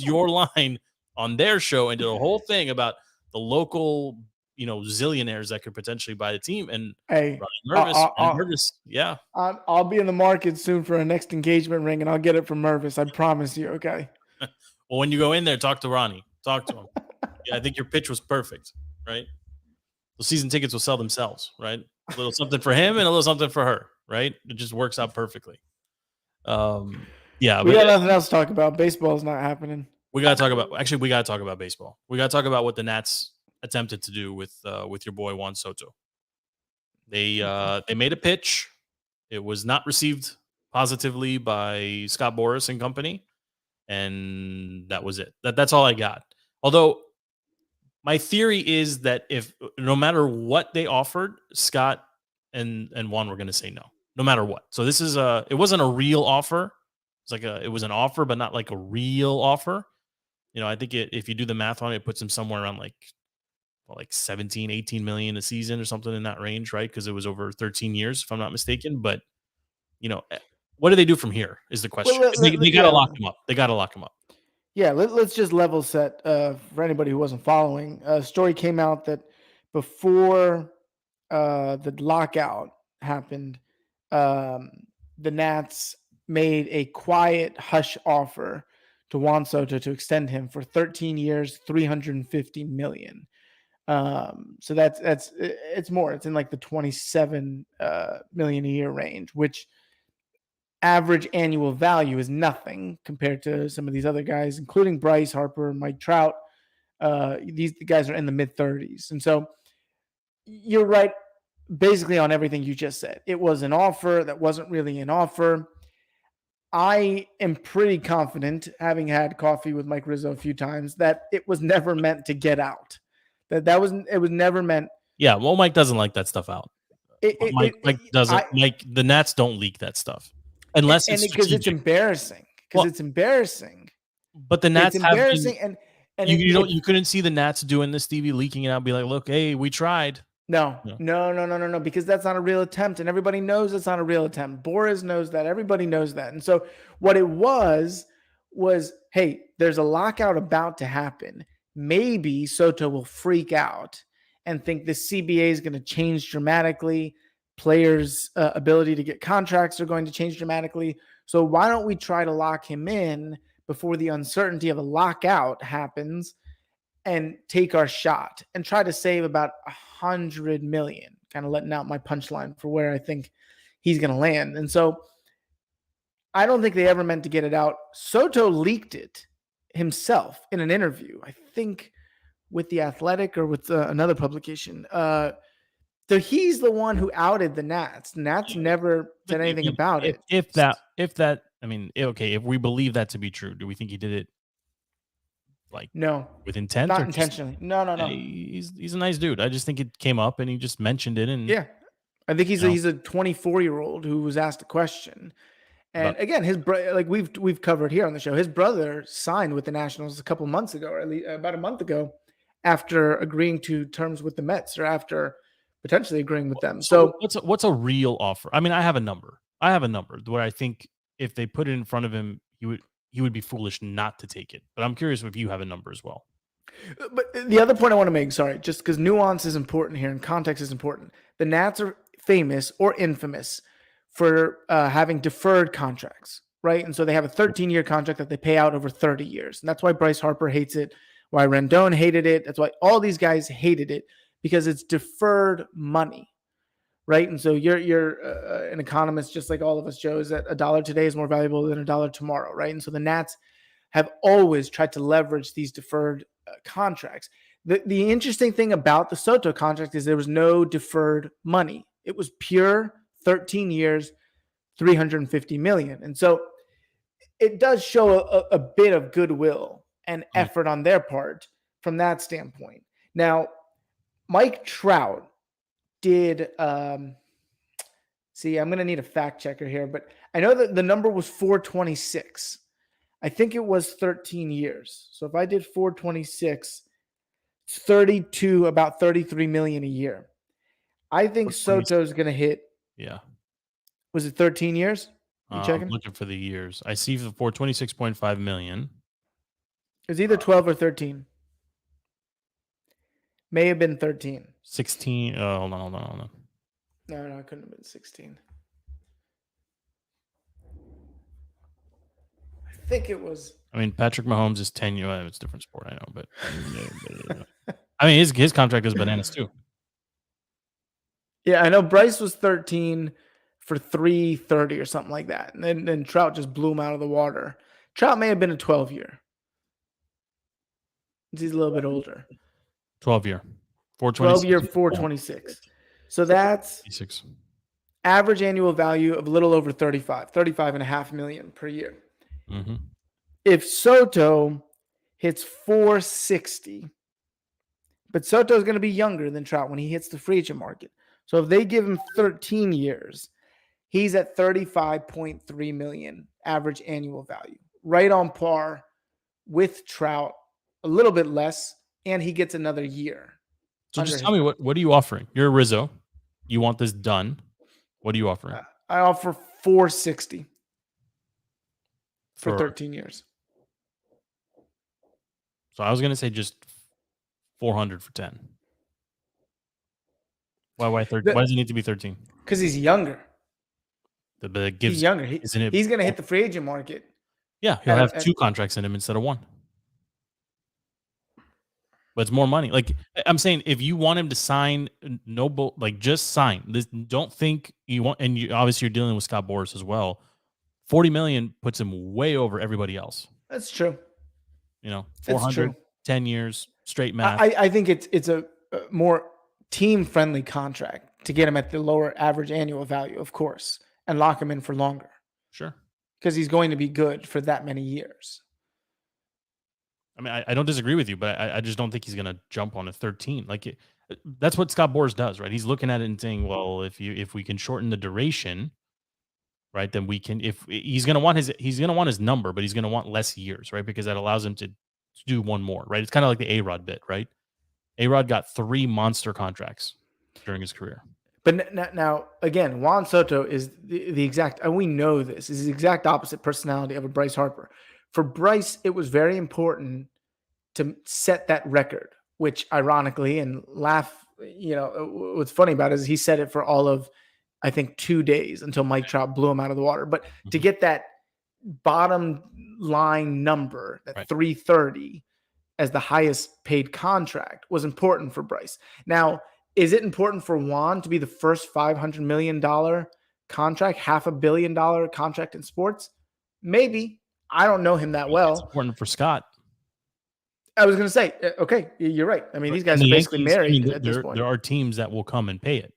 [SPEAKER 6] your line on their show and did a whole thing about the local, zillionaires that could potentially buy the team. And
[SPEAKER 7] hey,
[SPEAKER 6] Mervis, yeah.
[SPEAKER 7] I'll be in the market soon for a next engagement ring, and I'll get it from Mervis. I promise you. Okay.
[SPEAKER 6] Well, when you go in there, talk to Ronnie. Talk to him. Yeah, I think your pitch was perfect, right? The season tickets will sell themselves, right? A little something for him and a little something for her, right? It just works out perfectly. Yeah,
[SPEAKER 7] we got nothing else to talk about. Baseball's not happening.
[SPEAKER 6] We got to talk about baseball. We got to talk about what the Nats attempted to do with your boy Juan Soto. They made a pitch. It was not received positively by Scott Boras and company, and that was it. That's all I got. Although my theory is that if no matter what they offered, Scott and Juan were going to say no matter what. So this is it wasn't a real offer. It was an offer, but not like a real offer. I think if you do the math on it, it puts him somewhere around like 17, 18 million a season or something in that range, right? Because it was over 13 years, if I'm not mistaken. But, what do they do from here is the question.
[SPEAKER 7] Well,
[SPEAKER 6] they got to lock him up. They got to lock him up.
[SPEAKER 7] Yeah, let's just level set for anybody who wasn't following. A story came out that before the lockout happened, um, the Nats made a quiet hush offer to Juan Soto to extend him for 13 years, 350 million. So that's it's more. It's in like the 27 million a year range, which average annual value is nothing compared to some of these other guys, including Bryce Harper, Mike Trout. These guys are in the mid 30s, and so you're right basically on everything you just said. It was an offer that wasn't really an offer. I am pretty confident, having had coffee with Mike Rizzo a few times, that it was never meant to get out. It was never meant.
[SPEAKER 6] Yeah, well, Mike doesn't like that stuff out. Mike doesn't. The Nats don't leak that stuff unless it's
[SPEAKER 7] because it's
[SPEAKER 6] strategic.
[SPEAKER 7] embarrassing. Because it's embarrassing.
[SPEAKER 6] But the Nats
[SPEAKER 7] it's embarrassing,
[SPEAKER 6] have been, you couldn't see the Nats doing this, Stevie, leaking it out, be like, look, hey, we tried.
[SPEAKER 7] No, because that's not a real attempt, and everybody knows it's not a real attempt. Boris knows that. Everybody knows that. And so what it was, hey, there's a lockout about to happen. Maybe Soto will freak out and think the CBA is going to change dramatically. Players' ability to get contracts are going to change dramatically. So why don't we try to lock him in before the uncertainty of a lockout happens and take our shot and try to save about 100 million, kind of letting out my punchline for where I think he's going to land. And so I don't think they ever meant to get it out. Soto leaked it himself in an interview, I think with The Athletic or with another publication. So he's the one who outed the Nats. Nats never said anything about it.
[SPEAKER 6] If we believe that to be true, do we think he did it
[SPEAKER 7] no,
[SPEAKER 6] with intent?
[SPEAKER 7] Not intentionally. No.
[SPEAKER 6] He's a nice dude. I just think it came up and he just mentioned it. And
[SPEAKER 7] yeah, I think he's a 24-year-old who was asked a question. And again, his like we've covered here on the show, his brother signed with the Nationals a couple months ago, or at least about a month ago, after agreeing to terms with the Mets, or after potentially agreeing with them. So
[SPEAKER 6] what's a real offer? I mean, I have a number where I think if they put it in front of him, he would be foolish not to take it. But I'm curious if you have a number as well.
[SPEAKER 7] But the other point I want to make, sorry, just because nuance is important here and context is important. The Nats are famous or infamous for having deferred contracts, right? And so they have a 13-year contract that they pay out over 30 years. And that's why Bryce Harper hates it, why Rendon hated it. That's why all these guys hated it, because it's deferred money, right? And so you're an economist just like all of us, Joe, is that a dollar today is more valuable than a dollar tomorrow, right? And so the Nats have always tried to leverage these deferred contracts. The interesting thing about the Soto contract is there was no deferred money. It was pure 13 years, 350 million. And so it does show a bit of goodwill and effort on their part from that standpoint. Now, Mike Trout did, see, I'm going to need a fact checker here, but I know that the number was 426. I think it was 13 years. So if I did 426, it's 32, about 33 million a year. I think Soto's going to hit.
[SPEAKER 6] Yeah.
[SPEAKER 7] Was it 13 years? You checking?
[SPEAKER 6] I'm looking for the years. I see for 26.5 million.
[SPEAKER 7] It was either 12 or 13. May have been 13.
[SPEAKER 6] 16. Hold on.
[SPEAKER 7] No, it couldn't have been 16. I think it was.
[SPEAKER 6] I mean, Patrick Mahomes is 10 years. It's a different sport, I know, but I mean, his contract is bananas too.
[SPEAKER 7] Yeah, I know Bryce was 13 for 330 or something like that. And then Trout just blew him out of the water. Trout may have been a 12-year. He's a little bit older.
[SPEAKER 6] 12-year.
[SPEAKER 7] 12-year, 426. So that's
[SPEAKER 6] 26.
[SPEAKER 7] Average annual value of a little over 35.5 million per year.
[SPEAKER 6] Mm-hmm.
[SPEAKER 7] If Soto hits 460, but Soto is going to be younger than Trout when he hits the free agent market. So if they give him 13 years, he's at 35.3 million average annual value, right on par with Trout, a little bit less, and he gets another year.
[SPEAKER 6] So just tell me, what are you offering? You're Rizzo. You want this done. What are you offering?
[SPEAKER 7] I offer 460 for 13 years.
[SPEAKER 6] So I was going to say just 400 for 10. Why 13? Why does it need to be 13?
[SPEAKER 7] Because he's younger.
[SPEAKER 6] That
[SPEAKER 7] He's
[SPEAKER 6] gives,
[SPEAKER 7] younger.
[SPEAKER 6] isn't it?
[SPEAKER 7] He's going to hit the free agent market.
[SPEAKER 6] Yeah, he'll have 2 contracts in him instead of 1. But it's more money. Like I'm saying, if you want him to sign, just sign. Don't think you want, and you obviously you're dealing with Scott Boras as well. $40 million puts him way over everybody else.
[SPEAKER 7] That's true.
[SPEAKER 6] 400, 10 years, straight math.
[SPEAKER 7] I think it's a more team-friendly contract to get him at the lower average annual value, of course, and lock him in for longer.
[SPEAKER 6] Sure.
[SPEAKER 7] Because he's going to be good for that many years.
[SPEAKER 6] I mean, I don't disagree with you, but I just don't think he's going to jump on a 13. That's what Scott Boras does, right? He's looking at it and saying, well, if we can shorten the duration, right, then we can. If he's going to want his number, but he's going to want less years, right? Because that allows him to do one more, right? It's kind of like the A-Rod bit, right? A-Rod got 3 monster contracts during his career.
[SPEAKER 7] But now again, Juan Soto is the exact, and we know this, is the exact opposite personality of a Bryce Harper. For Bryce, it was very important to set that record, which ironically, and what's funny about it is he said it for all of, I think, 2 days until Mike Trout blew him out of the water. But to get that bottom line number, that 330 as the highest paid contract was important for Bryce. Now, is it important for Juan to be the first $500 million contract, $500 million contract in sports? Maybe. I don't know him that well.
[SPEAKER 6] It's important for Scott.
[SPEAKER 7] I was going to say, okay, you're right. I mean, these guys are basically married at this point.
[SPEAKER 6] There are teams that will come and pay it,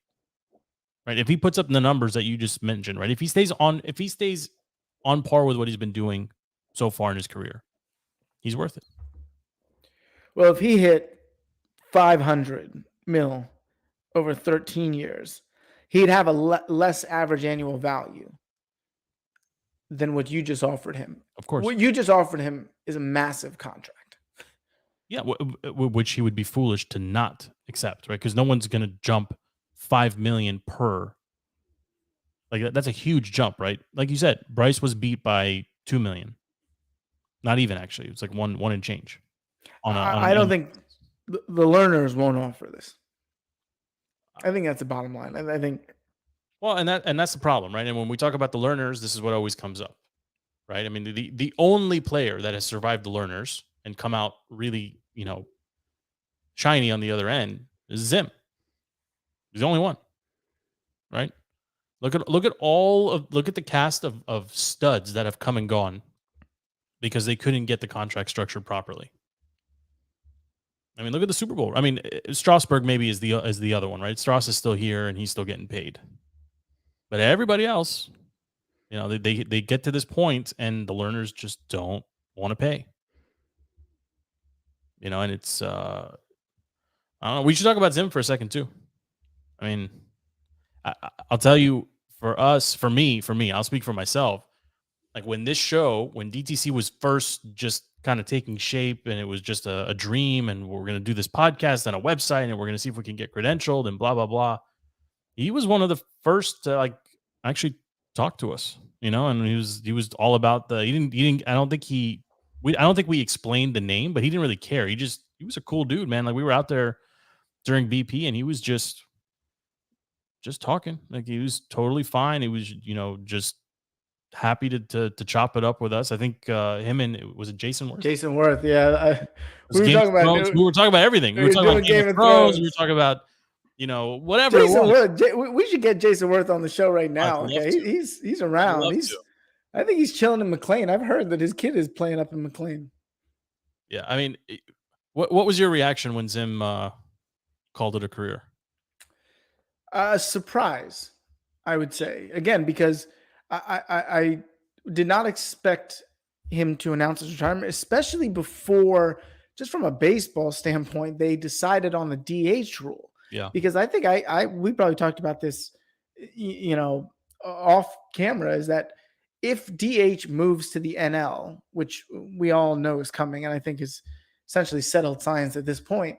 [SPEAKER 6] right? If he puts up the numbers that you just mentioned, right? If he stays on par with what he's been doing so far in his career, he's worth it.
[SPEAKER 7] Well, if he hit 500 mil over 13 years, he'd have a less average annual value than what you just offered him.
[SPEAKER 6] Of course.
[SPEAKER 7] What you just offered him is a massive contract.
[SPEAKER 6] Yeah, which he would be foolish to not accept, right? Because no one's going to jump $5 million per. Like that's a huge jump, right? Like you said, Bryce was beat by $2 million. Not even actually, it's like one and change.
[SPEAKER 7] I don't think the learners won't offer this. I think that's the bottom line. I think.
[SPEAKER 6] Well, and that's the problem, right? And when we talk about the learners, this is what always comes up, right? I mean, the only player that has survived the learners and come out really, shiny on the other end is Zim. He's the only one, right? Look at the cast of studs that have come and gone because they couldn't get the contract structured properly. I mean, look at the Super Bowl. I mean, Strasburg maybe is the other one, right? Strauss is still here and he's still getting paid. But everybody else, they get to this point and the learners just don't want to pay. And it's I don't know. We should talk about Zim for a second too. I mean, I'll tell you, for me, I'll speak for myself. Like when DTC was first just kind of taking shape and it was just a dream and we're going to do this podcast and a website and we're going to see if we can get credentialed and blah, blah, blah. He was one of the first to actually talk to us, and he was all about I don't think we explained the name, but he didn't really care. He was a cool dude, man. Like we were out there during BP and he was just talking. Like he was totally fine. He was, just happy to chop it up with us. I think him and was it Jason Worth?
[SPEAKER 7] Jason Worth, yeah.
[SPEAKER 6] We were talking about everything. We were talking about Game of Thrones. We were talking about whatever.
[SPEAKER 7] Jason Worth. We should get Jason Worth on the show right now. Okay, he's around. I think he's chilling in McLean. I've heard that his kid is playing up in McLean.
[SPEAKER 6] Yeah, I mean, what was your reaction when Zim called it a career?
[SPEAKER 7] Surprise, I would say. Again, because I did not expect him to announce his retirement, especially before, just from a baseball standpoint, they decided on the DH rule.
[SPEAKER 6] Yeah.
[SPEAKER 7] Because I think we probably talked about this, off camera, is that if DH moves to the NL, which we all know is coming, and I think is essentially settled science at this point,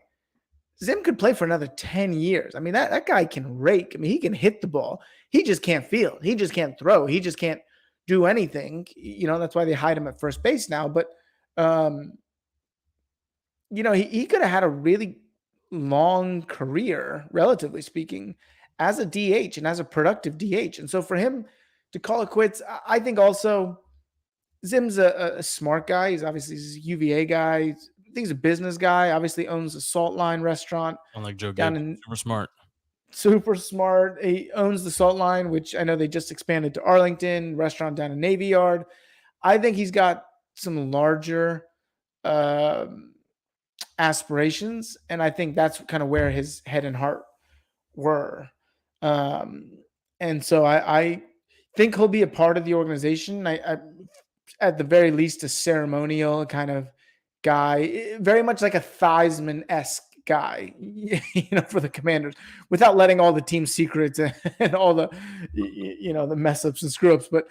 [SPEAKER 7] Zim could play for another 10 years. I mean, that guy can rake. I mean, he can hit the ball. He just can't field. He just can't throw. He just can't do anything. That's why they hide him at first base now. But, he could have had a really long career, relatively speaking, as a DH and as a productive DH. And so for him to call it quits, I think also Zim's a smart guy. He's obviously a UVA guy. I think he's a business guy. Obviously owns a Salt Line restaurant
[SPEAKER 6] Unlike Joe
[SPEAKER 7] down
[SPEAKER 6] Gibbs,
[SPEAKER 7] in
[SPEAKER 6] super smart.
[SPEAKER 7] super smart. He owns the Salt Line, which I know they just expanded to Arlington, restaurant down in Navy Yard. I think he's got some larger aspirations, and I think that's kind of where his head and heart were. And so I think he'll be a part of the organization. I at the very least a ceremonial kind of guy, very much like a Theismann-esque guy, for the Commanders, without letting all the team secrets and all the the mess ups and screw ups. But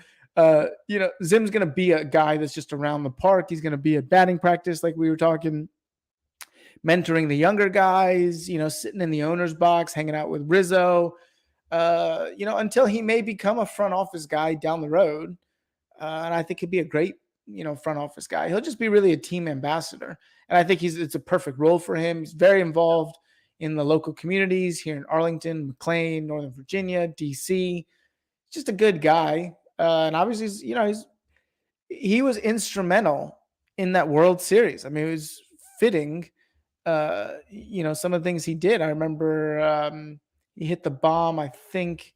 [SPEAKER 7] Zim's going to be a guy that's just around the park. He's going to be at batting practice, like we were talking, mentoring the younger guys, sitting in the owner's box, hanging out with Rizzo, until he may become a front office guy down the road. And I think he'd be a great, front office guy. He'll just be really a team ambassador. And I think it's a perfect role for him. He's very involved in the local communities here in Arlington, McLean, Northern Virginia, DC. Just a good guy. And obviously, he was instrumental in that World Series. I mean, it was fitting, some of the things he did. I remember he hit the bomb, I think.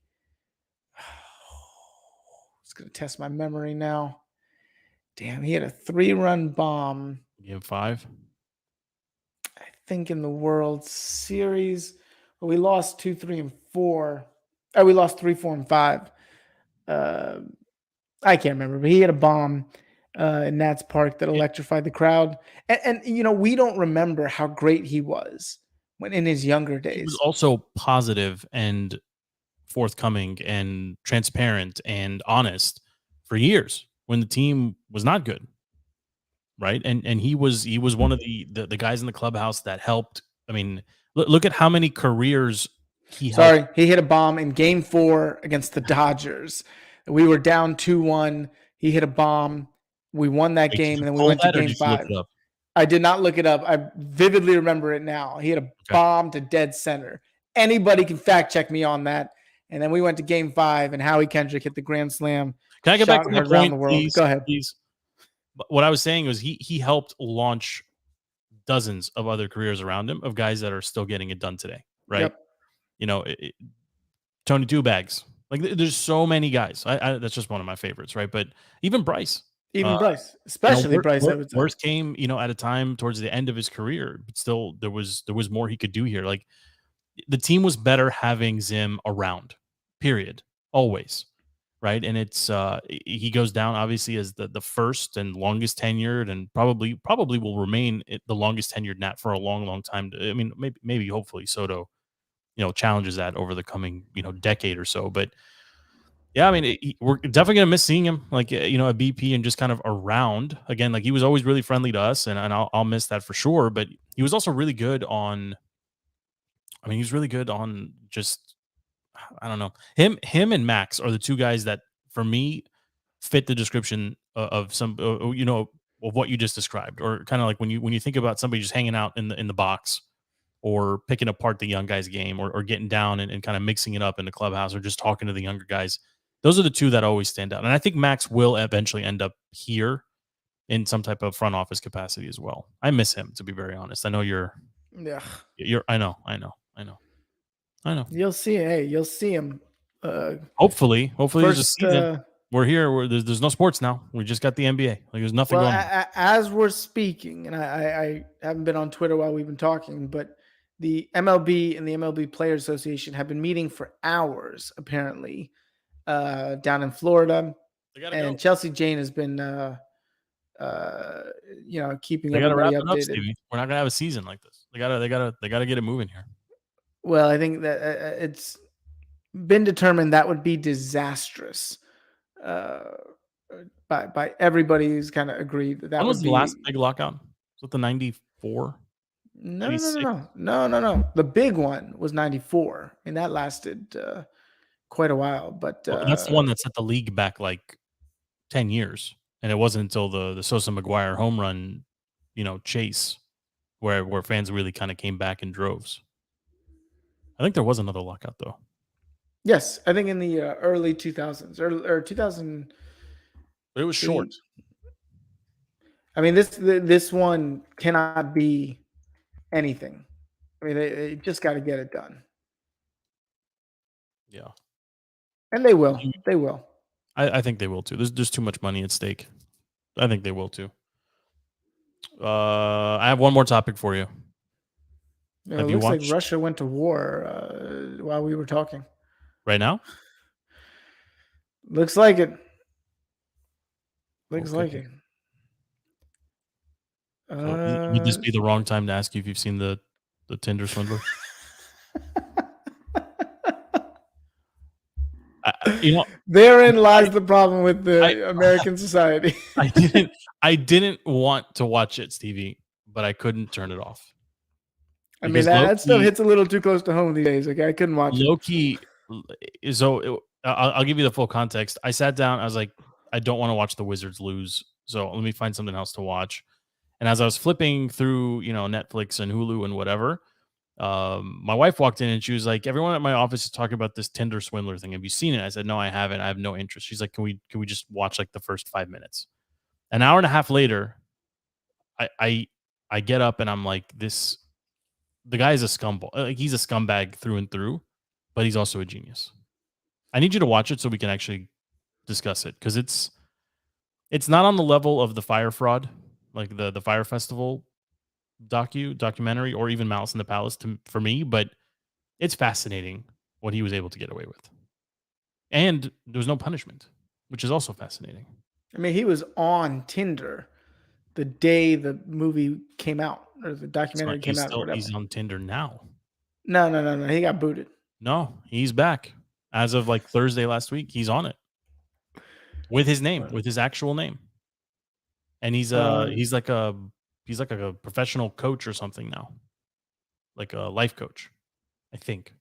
[SPEAKER 7] It's going to test my memory now. Damn, he had a 3-run bomb.
[SPEAKER 6] Game 5.
[SPEAKER 7] I think in the World Series. Well, we lost 2, 3, and 4. Oh, we lost 3, 4, and 5. I can't remember, but he had a bomb in Nats Park that electrified the crowd. And we don't remember how great he was when in his younger days.
[SPEAKER 6] He was also positive and forthcoming and transparent and honest for years when the team was not good, right? And he was one of the guys in the clubhouse that helped. I mean, look at how many careers he helped.
[SPEAKER 7] He hit a bomb in Game 4 against the Dodgers. We were down 2-1. He hit a bomb. We won that game, and then we went to Game 5. I did not look it up. I vividly remember it now. He hit a bomb to dead center. Anybody can fact check me on that. And then we went to Game 5, and Howie Kendrick hit the grand slam.
[SPEAKER 6] Can I get back to the point,
[SPEAKER 7] the world?
[SPEAKER 6] Please?
[SPEAKER 7] Go ahead.
[SPEAKER 6] Please. What I was saying was he helped launch dozens of other careers around him of guys that are still getting it done today, right? Yep. Tony Two Bags. Like, there's so many guys. I that's just one of my favorites, right? But even Bryce.
[SPEAKER 7] Bryce, especially Bryce. I would say.
[SPEAKER 6] Worst came, at a time towards the end of his career, but still there was more he could do here. Like, the team was better having Zim around, period, always, right? And it's he goes down obviously as the first and longest tenured, and probably will remain the longest tenured Nat for a long time. I mean, maybe hopefully Soto, challenges that over the coming decade or so. But yeah, I mean, we're definitely gonna miss seeing him, like, a BP and just kind of around again. Like, he was always really friendly to us, and I'll miss that for sure. But he was also really good on. I mean, he's really good on just, I don't know. Him and Max are the two guys that, for me, fit the description of some, of what you just described, or kind of like when you think about somebody just hanging out in the box, or picking apart the young guys' game, or getting down and kind of mixing it up in the clubhouse, or just talking to the younger guys. Those are the two that always stand out. And I think Max will eventually end up here in some type of front office capacity as well. I miss him, to be very honest. I know I know.
[SPEAKER 7] You'll see. Hey, you'll see him.
[SPEAKER 6] Hopefully there's a season. We're here. There's no sports now. We just got the NBA. Like, there's nothing going on.
[SPEAKER 7] As we're speaking, and I haven't been on Twitter while we've been talking, but the MLB and the MLB Players Association have been meeting for hours, apparently, down in Florida. And Chelsea Jane has been, keeping everybody updated.
[SPEAKER 6] Stevie. We're not gonna have a season like this. They gotta get it moving here.
[SPEAKER 7] Well, I think that it's been determined that would be disastrous. By everybody who's kind of agreed that
[SPEAKER 6] when
[SPEAKER 7] was
[SPEAKER 6] the last big lockout? Was it the 94?
[SPEAKER 7] No. The big one was 94, and that lasted quite a while. But
[SPEAKER 6] that's the one that set the league back like 10 years, and it wasn't until the Sosa McGuire home run, chase where fans really kind of came back in droves. I think there was another lockout though.
[SPEAKER 7] Yes, I think in the early 2000s or 2000.
[SPEAKER 6] But it was short.
[SPEAKER 7] I mean, this one cannot be anything. I mean, they just got to get it done,
[SPEAKER 6] Yeah.
[SPEAKER 7] and they will. They will.
[SPEAKER 6] I think they will too. There's too much money at stake. I think they will too. I have one more topic for you.
[SPEAKER 7] It looks like Russia went to war while we were talking.
[SPEAKER 6] Right now?
[SPEAKER 7] Looks like it. Looks like it.
[SPEAKER 6] Would this be the wrong time to ask you if you've seen the Tinder Swindler?
[SPEAKER 7] Therein lies the problem with the American society.
[SPEAKER 6] I didn't want to watch it, Stevie, but I couldn't turn it off.
[SPEAKER 7] I mean, that stuff hits a little too close to home these days. Okay, I couldn't watch it.
[SPEAKER 6] Low-key, so I'll give you the full context. I sat down. I was like, I don't want to watch the Wizards lose, so let me find something else to watch. And as I was flipping through, Netflix and Hulu and whatever, my wife walked in and she was like, everyone at my office is talking about this Tinder Swindler thing. Have you seen it? I said, no, I haven't. I have no interest. She's like, can we just watch like the first 5 minutes? An hour and a half later, I get up and I'm like, the guy is a scumbag. Like, he's a scumbag through and through, but he's also a genius. I need you to watch it so we can actually discuss it, because it's not on the level of the Fire Fraud, like the Fire Festival documentary, or even Malice in the Palace for me, but it's fascinating what he was able to get away with. And there was no punishment, which is also fascinating.
[SPEAKER 7] I mean, he was on Tinder the day the movie came out, or the documentary came out.
[SPEAKER 6] He's on Tinder now.
[SPEAKER 7] No. He got booted.
[SPEAKER 6] No, he's back. As of like Thursday last week, he's on it. With his name, with his actual name. And he's like a professional coach or something now. Like a life coach, I think.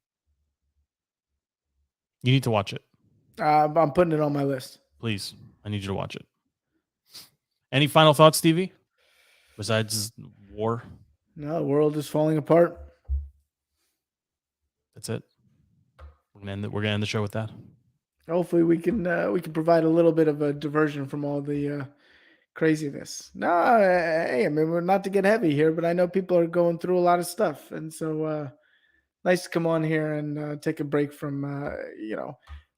[SPEAKER 6] You need to watch it.
[SPEAKER 7] I'm putting it on my list.
[SPEAKER 6] Please. I need you to watch it. Any final thoughts, Stevie? Besides war?
[SPEAKER 7] No, the world is falling apart.
[SPEAKER 6] That's it. We're gonna end the show with that.
[SPEAKER 7] Hopefully we can provide a little bit of a diversion from all the craziness. No, hey, I mean, we're not to get heavy here, but I know people are going through a lot of stuff, and so nice to come on here and take a break from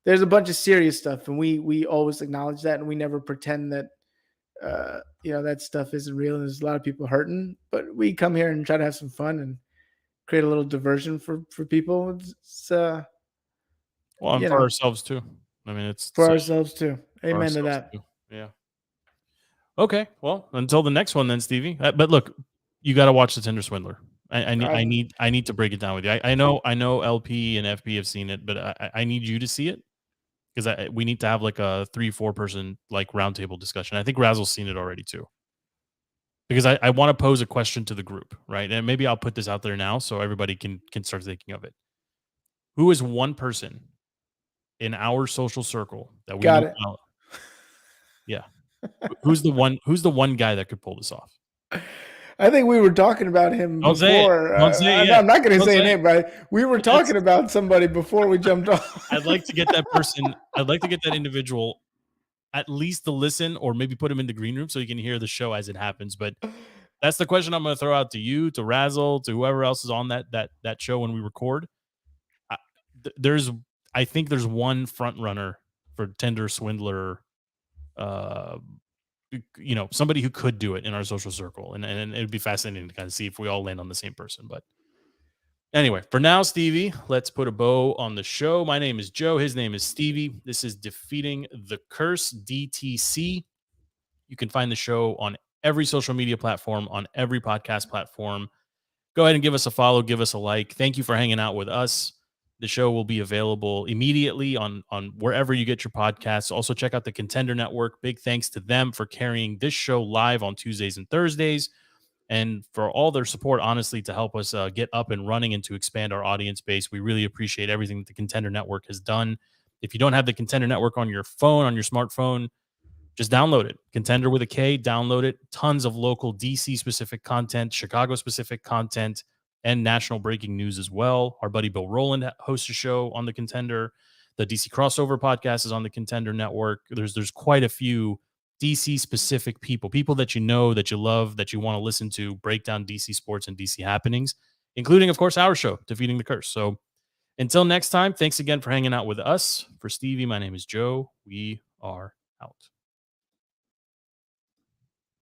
[SPEAKER 7] there's a bunch of serious stuff, and we always acknowledge that, and we never pretend that that stuff isn't real, and there's a lot of people hurting, but we come here and try to have some fun and create a little diversion for people. It's
[SPEAKER 6] well, and for ourselves too. I mean, it's
[SPEAKER 7] for ourselves too. Amen to that.
[SPEAKER 6] Too. Yeah. Okay. Well, until the next one then, Stevie. But look, you got to watch the Tinder Swindler. I need to break it down with you. I know LP and FP have seen it, but I need you to see it, because we need to have like a 3-4 person like roundtable discussion. I think Razzle's seen it already too, because I want to pose a question to the group, right? And maybe I'll put this out there now so everybody can start thinking of it. Who is one person in our social circle that we
[SPEAKER 7] got it?
[SPEAKER 6] Well? Yeah. Who's the one guy that could pull this off?
[SPEAKER 7] I think we were talking about him before. I'm not going to say a name, but we were talking about somebody before we jumped off.
[SPEAKER 6] I'd like to get that person. I'd like to get that individual at least to listen, or maybe put him in the green room so you can hear the show as it happens. But that's the question I'm going to throw out to you, to Razzle, to whoever else is on that show when we record. I think there's one front runner for Tinder Swindler. Somebody who could do it in our social circle, and it would be fascinating to kind of see if we all land on the same person. But anyway, for now, Stevie, let's put a bow on the show. My name is Joe. His name is Stevie. This is Defeating the Curse, DTC. You can find the show on every social media platform, on every podcast platform. Go ahead and give us a follow, give us a like. Thank you for hanging out with us. The show will be available immediately on wherever you get your podcasts. Also, check out the Contender Network. Big thanks to them for carrying this show live on Tuesdays and Thursdays, and for all their support, honestly, to help us get up and running and to expand our audience base. We really appreciate everything that the Contender Network has done. If you don't have the Contender Network on your phone, on your smartphone, just download it. Contender with a K, download it. Tons of local DC specific content, Chicago specific content, and national breaking news as well. Our buddy Bill Rowland hosts a show on the Contender. The DC Crossover podcast is on the Contender Network. There's quite a few DC specific people that you know, that you love, that you want to listen to, break down DC sports and DC happenings, including, of course, our show, Defeating the Curse. So until next time, thanks again for hanging out with us. For Stevie, my name is Joe. We are out.